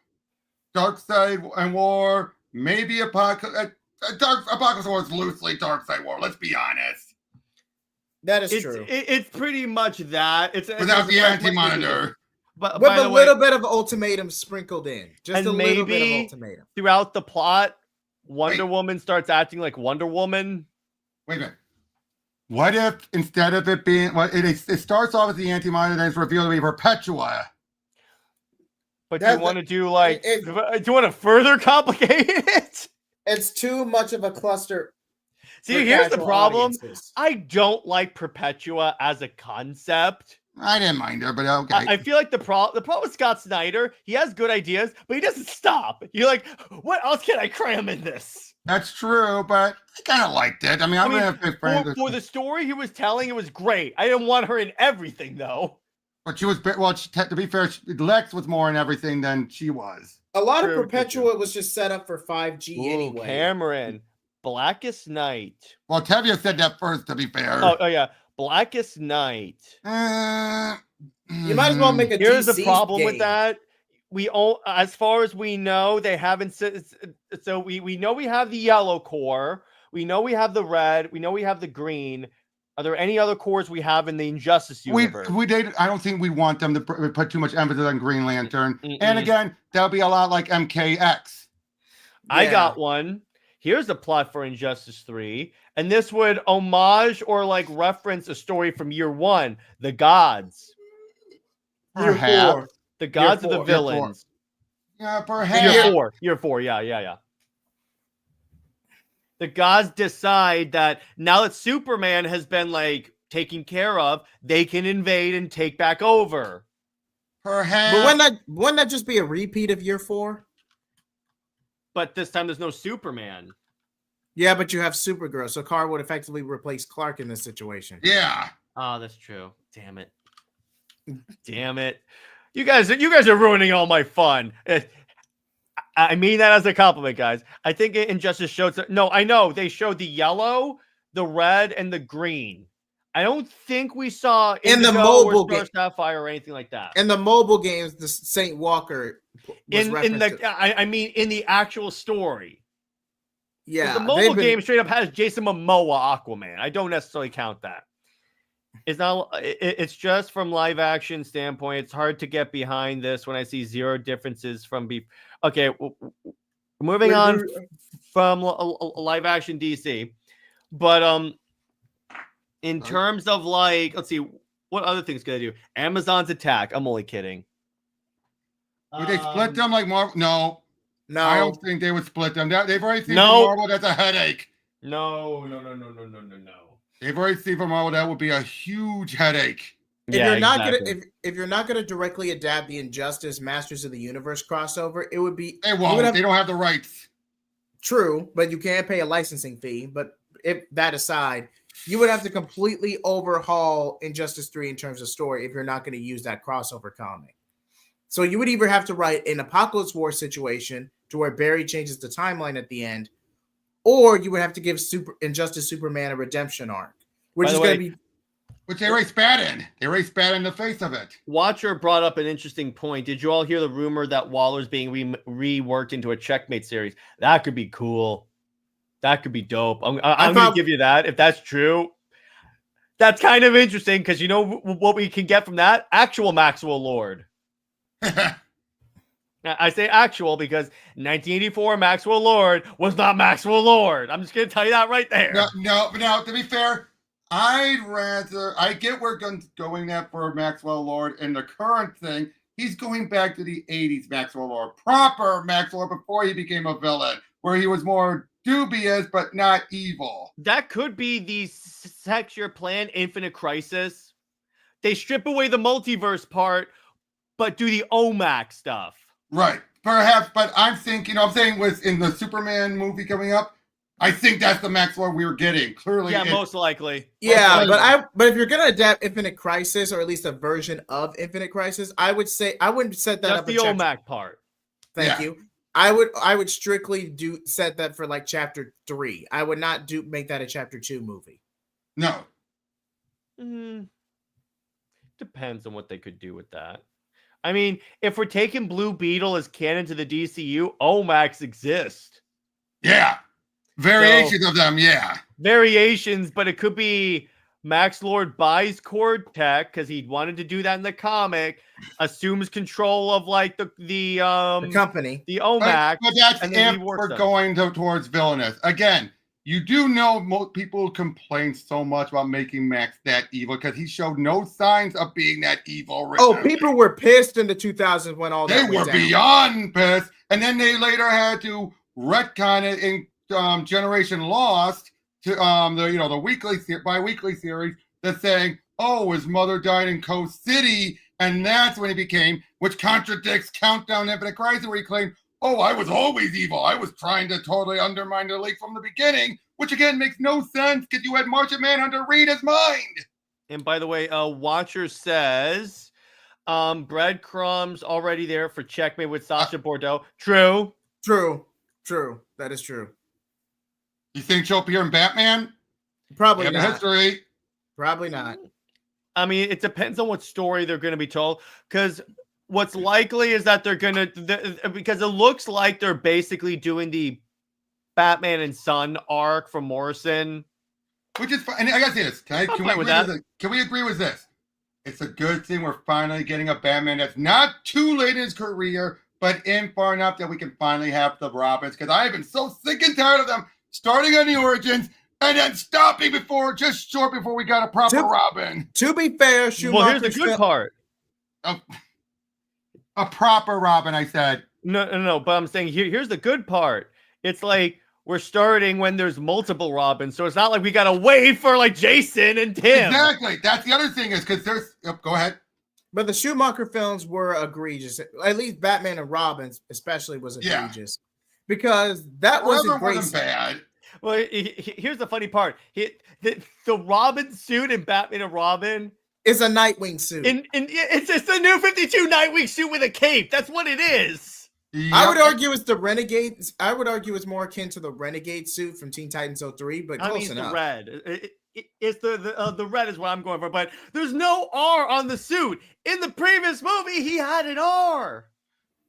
Dark Side and War, maybe Apocalypse. Apocalypse War is loosely Dark Side War. Let's be honest. That is true. It's pretty much that. Without the Anti-Monitor. But with a little bit of ultimatum sprinkled in. Just a little bit of ultimatum. Throughout the plot, Wonder Woman starts acting like Wonder Woman. Wait a minute. What if instead of it being it starts off as the Anti-Monitor and it's revealed to be Perpetua? But do you want to do like do you want to further complicate it? It's too much of a cluster. See, here's the problem. I don't like Perpetua as a concept. I didn't mind her, but okay. I feel like the problem with Scott Snyder, he has good ideas, but he doesn't stop. You're like, what else can I cram in this? That's true, but I kind of liked it. I mean, for the story he was telling, it was great. I didn't want her in everything, though. But she was, to be fair, Lex was more in everything than she was. A lot of Perpetua was just set up for 5G anyway. Cameron, Blackest Night. Well, Tevye said that first, to be fair. Oh yeah. Blackest Night. You might as well make a Here's DC the problem game. with that. We all, as far as we know, they haven't. So we know we have the yellow core. We know we have the red. We know we have the green. Are there any other cores we have in the Injustice universe? I don't think we want them to put too much emphasis on Green Lantern. And again, that'll be a lot like MKX. Yeah. I got one. Here's the plot for Injustice 3. And this would homage or like reference a story from year 1, the gods. Perhaps. Year 4, the gods of the villains. Yeah, perhaps. Year 4. Yeah. The gods decide that now that Superman has been like taken care of, they can invade and take back over. Perhaps. But wouldn't that just be a repeat of year 4? But this time there's no Superman. Yeah, but you have Supergirl, so Kara would effectively replace Clark in this situation. Yeah. Oh, that's true. Damn it. You guys are ruining all my fun. I mean that as a compliment, guys. I think Injustice showed. No, I know they showed the yellow, the red, and the green. I don't think we saw in the mobile game Sapphire or anything like that. In the mobile games, the Saint Walker was I mean in the actual story. Yeah, the mobile game straight up has Jason Momoa Aquaman. I don't necessarily count that. It's not. It's just from live action standpoint. It's hard to get behind this when I see zero differences from. Okay, moving on from live action DC, but in terms of like, let's see, what other things could I do? Amazon's Attack. I'm only kidding. Would they split them like Marvel? No, I don't think they would split them. They've already seen Marvel. That's a headache. No. They've already seen from Marvel that would be a huge headache. If you're not gonna directly adapt the Injustice Masters of the Universe crossover, it would be they won't. They don't have the rights. True, but you can pay a licensing fee. But if that aside, you would have to completely overhaul Injustice 3 in terms of story if you're not going to use that crossover comic. So you would either have to write an Apocalypse War situation to where Barry changes the timeline at the end, or you would have to give Injustice Superman a redemption arc, which is going to be. Which they already spat in. They already spat in the face of it. Watcher brought up an interesting point. Did you all hear the rumor that Waller's being reworked into a Checkmate series? That could be cool. That could be dope. I'm going to give you that. If that's true, that's kind of interesting because you know what we can get from that? Actual Maxwell Lord. I say actual because 1984 Maxwell Lord was not Maxwell Lord. I'm just going to tell you that right there. No, to be fair, I get where Gunn's going at for Maxwell Lord and the current thing. He's going back to the 80s Maxwell Lord, proper Maxwell Lord before he became a villain, where he was more dubious but not evil. That could be the Secure Plan Infinite Crisis. They strip away the multiverse part, but do the OMAC stuff. Right. Perhaps, but I'm thinking, I'm saying in the Superman movie coming up, I think that's the Maxwell we were getting. Clearly. Yeah, most likely. Yeah, but if you're gonna adapt Infinite Crisis, or at least a version of Infinite Crisis, I wouldn't set that just up. The OMAC part. Thank you. I would strictly set that for like chapter 3. I would not make that a chapter 2 movie. No. Depends on what they could do with that. I mean, if we're taking Blue Beetle as canon to the DCU, OMACs exist. Yeah. Variations of them, yeah. Variations, but it could be Max Lord buys Cortec because he wanted to do that in the comic, assumes control of like the company, the OMAC. But that's if we're going towards villainous. Again, you do know most people complain so much about making Max that evil because he showed no signs of being that evil. People were pissed in the 2000s when all that they were beyond pissed, and then they later had to retcon it in Generation Lost to the bi-weekly series that's saying, oh, his mother died in Coast City, and that's when he became, which contradicts Countdown Infinite Crisis, where he claimed, oh, I was always evil. I was trying to totally undermine the league from the beginning, which again makes no sense because you had Martian Manhunter read his mind. And by the way, Watcher says, breadcrumbs already there for checkmate with Sasha Bordeaux. True. That is true. You think she'll appear in Batman? Probably not. History. Probably not. I mean, it depends on what story they're going to be told. Because what's likely is that they're going to, because it looks like they're basically doing the Batman and Son arc from Morrison. Which is fine. And I got to say this. Can we agree with this? It's a good thing we're finally getting a Batman that's not too late in his career, but in far enough that we can finally have the Robins. Because I have been so sick and tired of them starting on the origins and then stopping just short before we got a proper Robin. To be fair, Schumacher. Well, here's the good part. A proper Robin, I said. No. But I'm saying here's the good part. It's like we're starting when there's multiple Robins, so it's not like we gotta wait for like Jason and Tim. Exactly. That's the other thing is because there's. Go ahead. But the Schumacher films were egregious. At least Batman and Robins, especially, was egregious because that wasn't great. Bad. Well, here's the funny part. The Robin suit in Batman and Robin is a Nightwing suit. It's just a new 52 Nightwing suit with a cape. That's what it is. Yep. I would argue it's the Renegade. I would argue it's more akin to the Renegade suit from Teen Titans 03, but close enough. The red. It's the red is what I'm going for, but there's no R on the suit. In the previous movie, he had an R.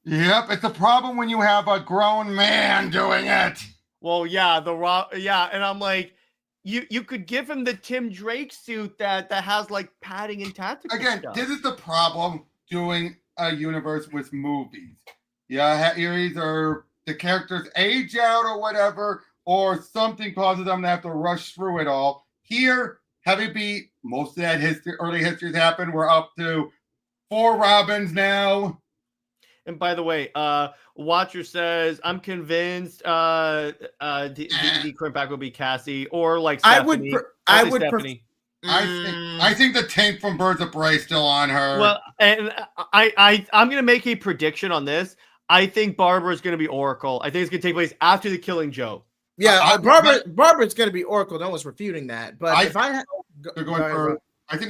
Yep, it's a problem when you have a grown man doing it. Well, yeah, and I'm like, you could give him the Tim Drake suit that has like padding and tactical stuff. Again, this is the problem doing a universe with movies. Yeah, either the characters age out or whatever, or something causes them to have to rush through it all. Here, Heavy Beat, most of that early histories happened. We're up to 4 Robins now. And by the way, Watcher says, I'm convinced the current back will be Cassie or like Stephanie. I think the taint from Birds of Prey is still on her. Well, and I'm going to make a prediction on this. I think Barbara is going to be Oracle. I think it's going to take place after the Killing Joke. Yeah, Barbara's going to be Oracle. No one's refuting that. But I think they're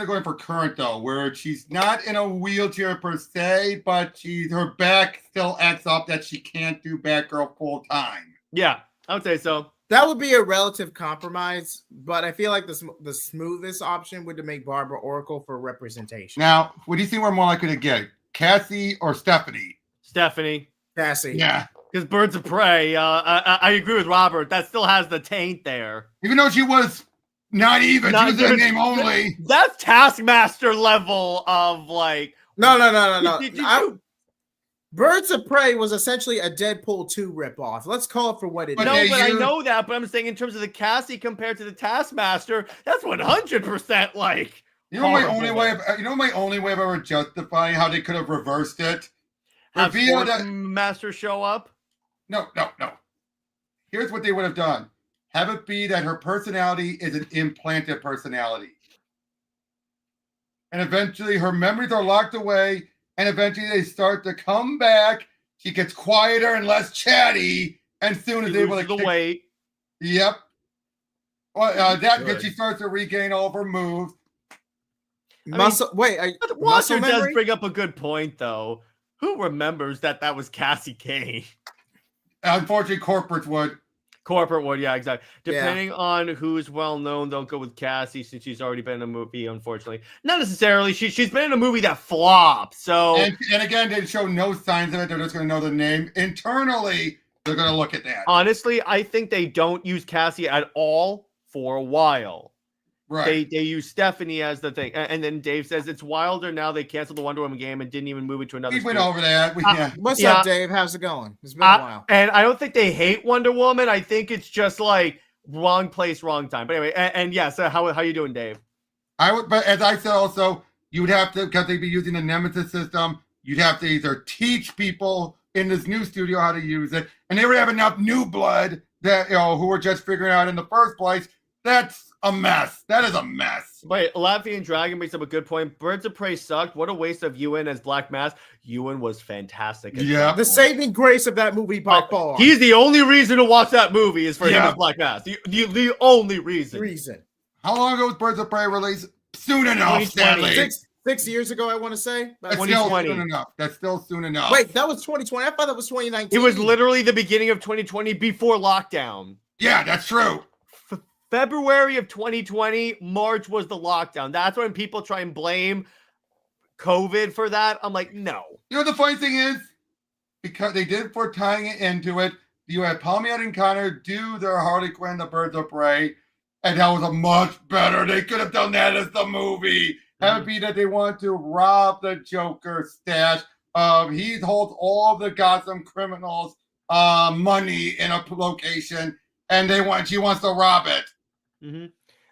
going for current though, where she's not in a wheelchair per se, but her back still acts up that she can't do Batgirl full time. Yeah, I would say so. That would be a relative compromise, but I feel like the smoothest option would to make Barbara Oracle for representation. Now, what do you think we're more likely to get, Cassie or Stephanie? Stephanie. Cassie. Yeah. Because Birds of Prey, I agree with Robert. That still has the taint there. Even though she was not even. She was in name only. That's Taskmaster level of like. No. Birds of Prey was essentially a Deadpool 2 ripoff. Let's call it for what it is. No, but I know that. But I'm saying in terms of the Cassie compared to the Taskmaster, that's 100% like. You know my only way of ever justifying how they could have reversed it. Have Master show up? No. Here's what they would have done. Have it be that her personality is an implanted personality. And eventually her memories are locked away, and eventually they start to come back. She gets quieter and less chatty, and soon as able to weight. Yep. Well, that she starts to regain all of her moves. Walter does bring up a good point, though. Who remembers that was Cassie Kane? Unfortunately, corporate would. Yeah, exactly. Depending on who's well known, they'll go with Cassie since she's already been in a movie. Unfortunately, not necessarily. She's been in a movie that flopped. So and again, they show no signs of it. They're just going to know the name internally. They're going to look at that. Honestly, I think they don't use Cassie at all for a while. Right. They use Stephanie as the thing, and then Dave says it's Wilder now. They canceled the Wonder Woman game and didn't even move it to another. We went over that. What's up, Dave? How's it going? It's been a while. And I don't think they hate Wonder Woman. I think it's just like wrong place, wrong time. But anyway, and yeah. So how you doing, Dave? But as I said, also you would have to, because they'd be using the Nemesis system. You'd have to either teach people in this new studio how to use it, and they would have enough new blood that who were just figuring out in the first place. That's a mess. That is a mess. Wait, Latvian Dragon makes up a good point. Birds of Prey sucked. What a waste of Ewan as Black Mask. Ewan was fantastic. Yeah. The saving grace of that movie by far. He's the only reason to watch that movie is for him as Black Mask. The only reason. How long ago was Birds of Prey released? Soon enough, sadly. 6 years ago, I want to say. That's still soon enough. That's still soon enough. Wait, that was 2020. I thought that was 2019. It was literally the beginning of 2020 before lockdown. Yeah, that's true. February of 2020, March was the lockdown. That's when people try and blame COVID for that. I'm like, no. You know what the funny thing is? Because they did for tying it into it. You had Palmieri and Connor do their Harley Quinn, the Birds of Prey, and that was a much better. They could have done that as the movie. Have it be that they want to rob the Joker stash. He holds all the Gotham criminals' money in a location, and she wants to rob it.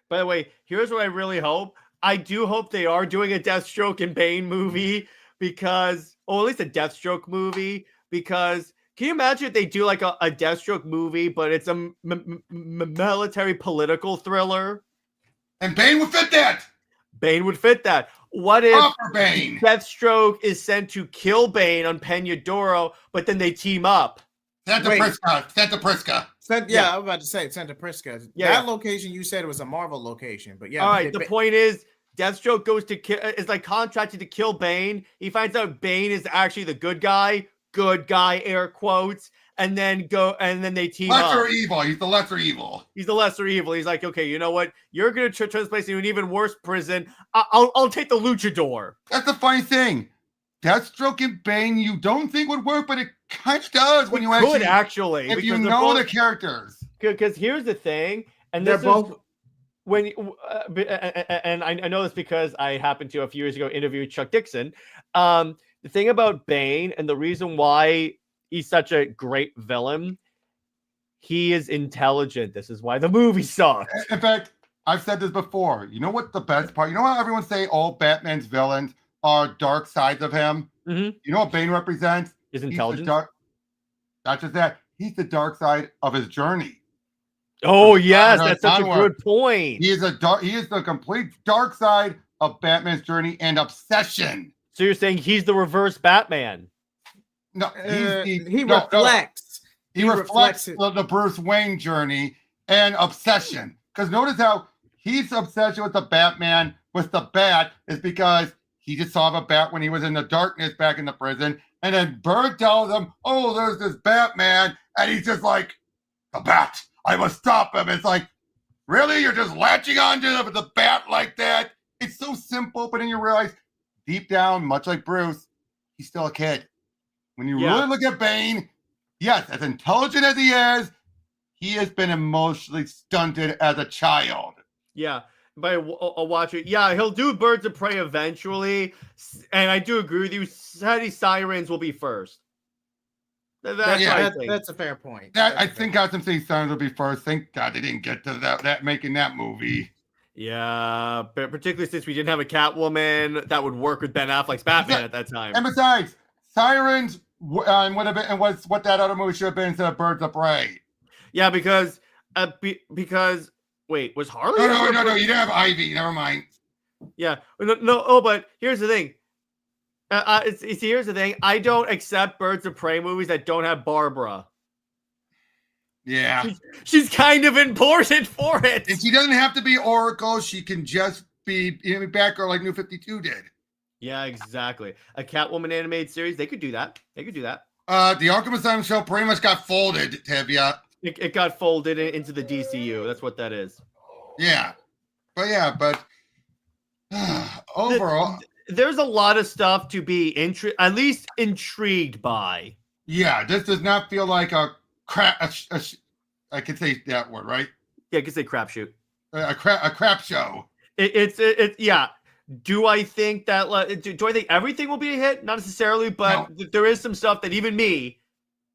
By the way, here's what I really hope. I do hope they are doing a Deathstroke and Bane movie because, or at least a Deathstroke movie, because can you imagine if they do like a Deathstroke movie, but it's a military political thriller? And Bane would fit that. Bane would fit that. What if Bane. Deathstroke is sent to kill Bane on Peñadoro, but then they team up? Santa Prisca. Yeah, I was about to say Santa Prisca. That location you said was a Marvel location, but yeah. All right. The point is, Deathstroke goes to kill. Is like contracted to kill Bane. He finds out Bane is actually the good guy. Good guy, air quotes. And then they team up. Lesser evil. He's the lesser evil. He's the lesser evil. He's like, okay, you know what? You're gonna turn this place into an even worse prison. I'll take the luchador. That's the funny thing. Deathstroke and Bane, you don't think would work, but it kind of does when you actually if you know the characters. Because here's the thing, and they're both when and I know this because I happened to a few years ago interview Chuck Dixon. The thing about Bane and the reason why he's such a great villain, he is intelligent. This is why the movie sucks. In fact, I've said this before. You know what the best part? You know how everyone say all Batman's villains are dark sides of him? You know what Bane represents? His intelligence. Not just that. He's the dark side of his journey. Oh yes, that's such a good point. He is the complete dark side of Batman's journey and obsession. So you're saying he's the reverse Batman? No, he reflects. He reflects the Bruce Wayne journey and obsession. Because notice how he's obsession with the Batman, with the bat, is because he just saw the bat when he was in the darkness back in the prison. And then Bird tells him, oh, there's this Batman. And he's just like, the bat. I must stop him. It's like, really? You're just latching onto the bat like that? It's so simple, but then you realize deep down, much like Bruce, he's still a kid. When you really look at Bane, yes, as intelligent as he has been emotionally stunted as a child. Yeah. But I'll watch it. Yeah, he'll do Birds of Prey eventually. And I do agree with you. City Sirens will be first. That's a fair point. I think Gotham City Sirens will be first. Thank God they didn't get to that making that movie. Yeah, but particularly since we didn't have a Catwoman that would work with Ben Affleck's Batman at that time. And besides, Sirens would have been and was what that other movie should have been instead of Birds of Prey. Yeah, because wait, was Harley? No, you didn't have Ivy. Never mind. Yeah, no. Oh, but here's the thing. Here's the thing. I don't accept Birds of Prey movies that don't have Barbara. Yeah, she's kind of important for it. And she doesn't have to be Oracle. She can just be Batgirl like New 52 did. Yeah, exactly. A Catwoman animated series. They could do that. The Arkham Asylum show pretty much got folded, Tevya. It got folded into the DCU. That's what that is. Yeah, but overall, there's a lot of stuff to be at least intrigued by. Yeah, this does not feel like a crap. I can say that word, right? Yeah, I can say crapshoot. A crap show. It's yeah. Do I think that? Do I think everything will be a hit? Not necessarily, but there is some stuff that even me,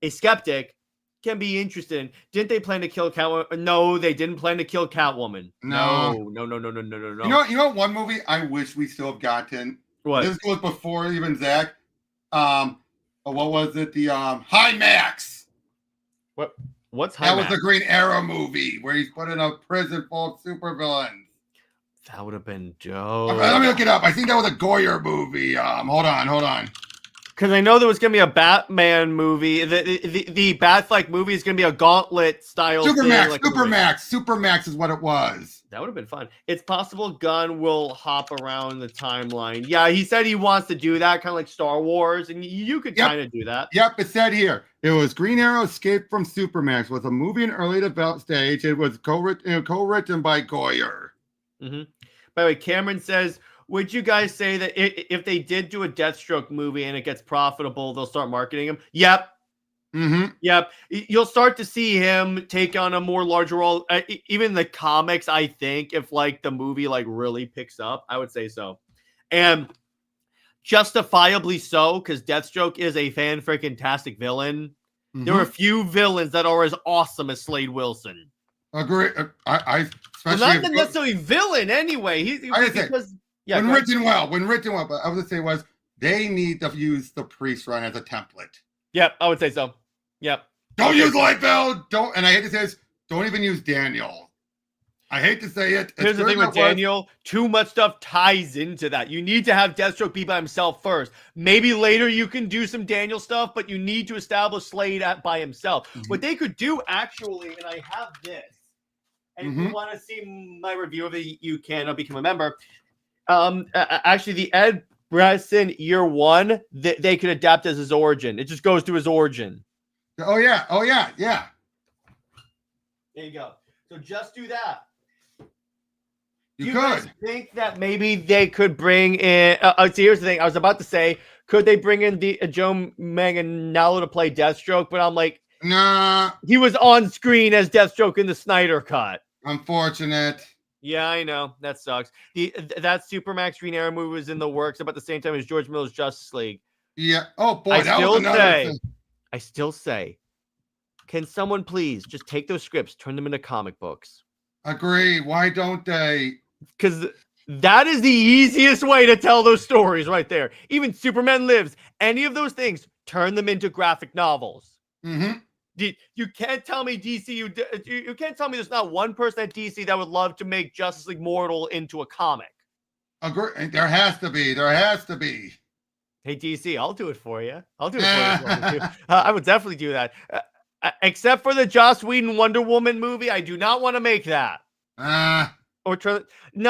a skeptic, can be interested in. Didn't they plan to kill Catwoman? No, they didn't plan to kill Catwoman. No. You know one movie I wish we still have gotten? What? This was before even Zach. What was it? The High Max. What's High That Max? was the Green Arrow movie where he's put in a prison full of supervillains. That would have been dope. Let me look it up. I think that was a Goyer movie. Hold on. Because I know there was going to be a Batman movie. The Bat-like movie is going to be a Gauntlet style. Supermax is what it was. That would have been fun. It's possible Gunn will hop around the timeline. Yeah, he said he wants to do that, kind of like Star Wars, and you could kind of do that. Yep, it said here. It was Green Arrow Escape from Supermax. Was a movie in early development stage. It was co-written by Goyer. Mm-hmm. By the way, Cameron says, would you guys say that if they did do a Deathstroke movie and it gets profitable, they'll start marketing him? Yep. Mm-hmm. Yep. You'll start to see him take on a more larger role. Even the comics, I think, if like the movie like really picks up, I would say so. And justifiably so, because Deathstroke is a fan-freaking-tastic villain. Mm-hmm. There are a few villains that are as awesome as Slade Wilson. Agree. I especially not necessarily villain anyway. When written well. But I was gonna say was they need to use the priest run as a template. Yep, I would say so. Yep. Don't use Liefeld. Don't. And I hate to say this. Don't even use Daniel. I hate to say it. Here's the thing with Daniel. Too much stuff ties into that. You need to have Deathstroke be by himself first. Maybe later you can do some Daniel stuff, but you need to establish Slade by himself. Mm-hmm. What they could do actually, and I have this. And if you want to see my review of it, you can become a member. Actually, the Ed Bresson year one, they could adapt as his origin. It just goes to his origin. Oh, yeah. There you go. So just do that. You guys think that maybe they could bring in... see, here's the thing. I was about to say, could they bring in Joe Manganiello to play Deathstroke? But I'm like, nah. He was on screen as Deathstroke in the Snyder Cut. Unfortunate. Yeah, I know. That sucks. That Supermax Green Arrow movie was in the works about the same time as George Miller's Justice League. Yeah. Oh, boy. I still say, can someone please just take those scripts, turn them into comic books? Agree. Why don't they? Because that is the easiest way to tell those stories right there. Even Superman Lives, any of those things, turn them into graphic novels. Mm-hmm. You can't tell me DCU. You can't tell me there's not one person at DC that would love to make Justice League Mortal into a comic. Agree. There has to be. Hey DC, I'll do it for you. I would definitely do that. Except for the Joss Whedon Wonder Woman movie, I do not want to make that. No,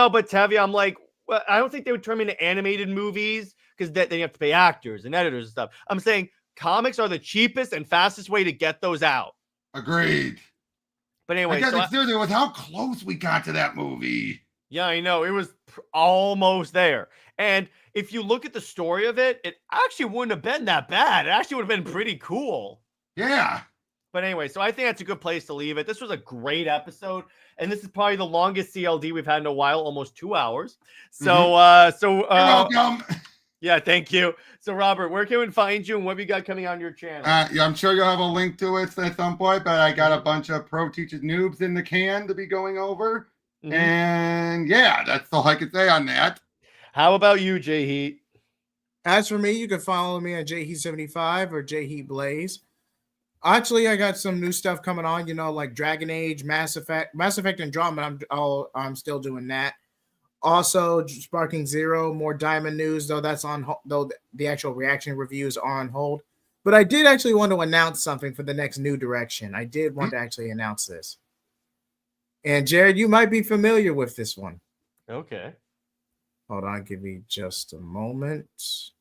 but Tevya, I'm like, well, I don't think they would turn them into animated movies because then you have to pay actors and editors and stuff. I'm saying comics are the cheapest and fastest way to get those out. Agreed. But anyway, I guess seriously, with how close we got to that movie. Yeah, I know. It was almost there. And if you look at the story of it, it actually wouldn't have been that bad. It actually would have been pretty cool. Yeah. But anyway, so I think that's a good place to leave it. This was a great episode. And this is probably the longest CLD we've had in a while, almost 2 hours. So, You're welcome. Yeah, thank you. So, Robert, where can we find you and what have you got coming on your channel? Yeah, I'm sure you'll have a link to it at some point, but I got a bunch of Pro Teachers noobs in the can to be going over. And yeah, that's all I can say on that. How about you, JJheat? As for me, you can follow me on JJheat75 or JJheat Plays. Actually, I got some new stuff coming on, like Dragon Age, Mass Effect Andromeda. I'm still doing that. Also, Sparking Zero, more Diamond news, though that's on though the actual reaction reviews are on hold. But I did actually want to announce something for the next new direction. I did want to actually announce this. And Jared, you might be familiar with this one. Okay. Hold on, give me just a moment. Is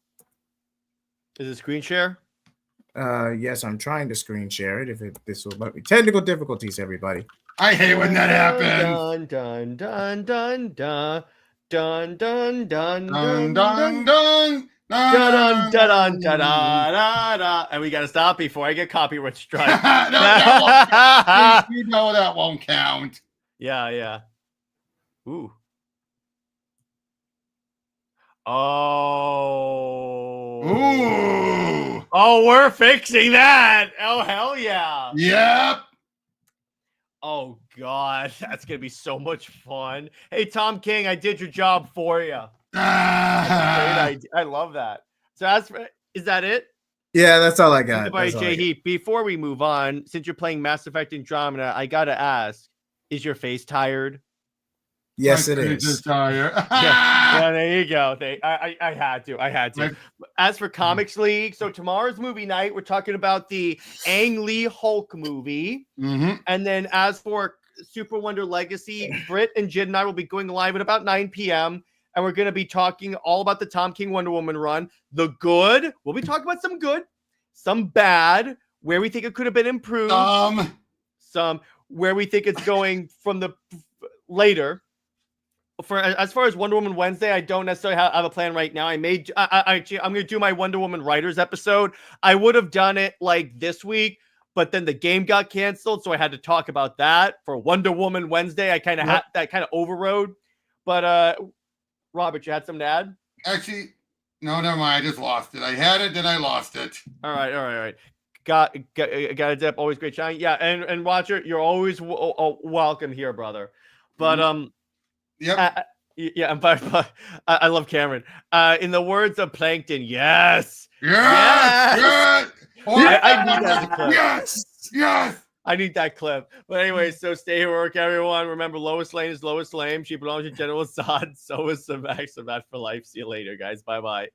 it screen share? Yes, I'm trying to screen share it. This will let me. Technical difficulties, everybody. I hate when that happens. Dun dun dun dun dun dun dun dun Dun, dun dun, dun dun, dun dun dun dun. And we gotta stop before I get copyright strike. that won't, you know that won't count. Yeah. Ooh. Oh. Ooh. Oh, we're fixing that. Oh, hell yeah. Yep. Oh, God. That's going to be so much fun. Hey, Tom King, I did your job for you. I love that. So, is that it? Yeah, that's all I got. All right, JJheat, before we move on, since you're playing Mass Effect Andromeda, I got to ask, is your face tired? Yes, it is. Yeah, there you go. I had to. As for Comics League, so tomorrow's movie night, we're talking about the Ang Lee Hulk movie. And then as for Super Wonder Legacy, Britt and Jid and I will be going live at about 9 p.m. And we're going to be talking all about the Tom King Wonder Woman run. The good, we'll be talking about some good, some bad, where we think it could have been improved. Some where we think it's going from the later. As far as Wonder Woman Wednesday, I don't necessarily have a plan right now. I'm going to do my Wonder Woman writers episode. I would have done it like this week, but then the game got canceled, so I had to talk about that for Wonder Woman Wednesday. I kind of had that kind of overrode. But Robert, you had something to add? Actually, no, never mind. I just lost it. I had it, then I lost it. All right. Got a dip. Always great shine. Yeah, and Watcher, you're always welcome here, brother. But Yep. Yeah, but I love Cameron. In the words of Plankton, yes. Yes. I need that clip. Yes. I need that clip. But anyway, so stay heroic, everyone. Remember, Lois Lane is Lois Lame. She belongs to General Zod. So is Sabat for life. See you later, guys. Bye-bye.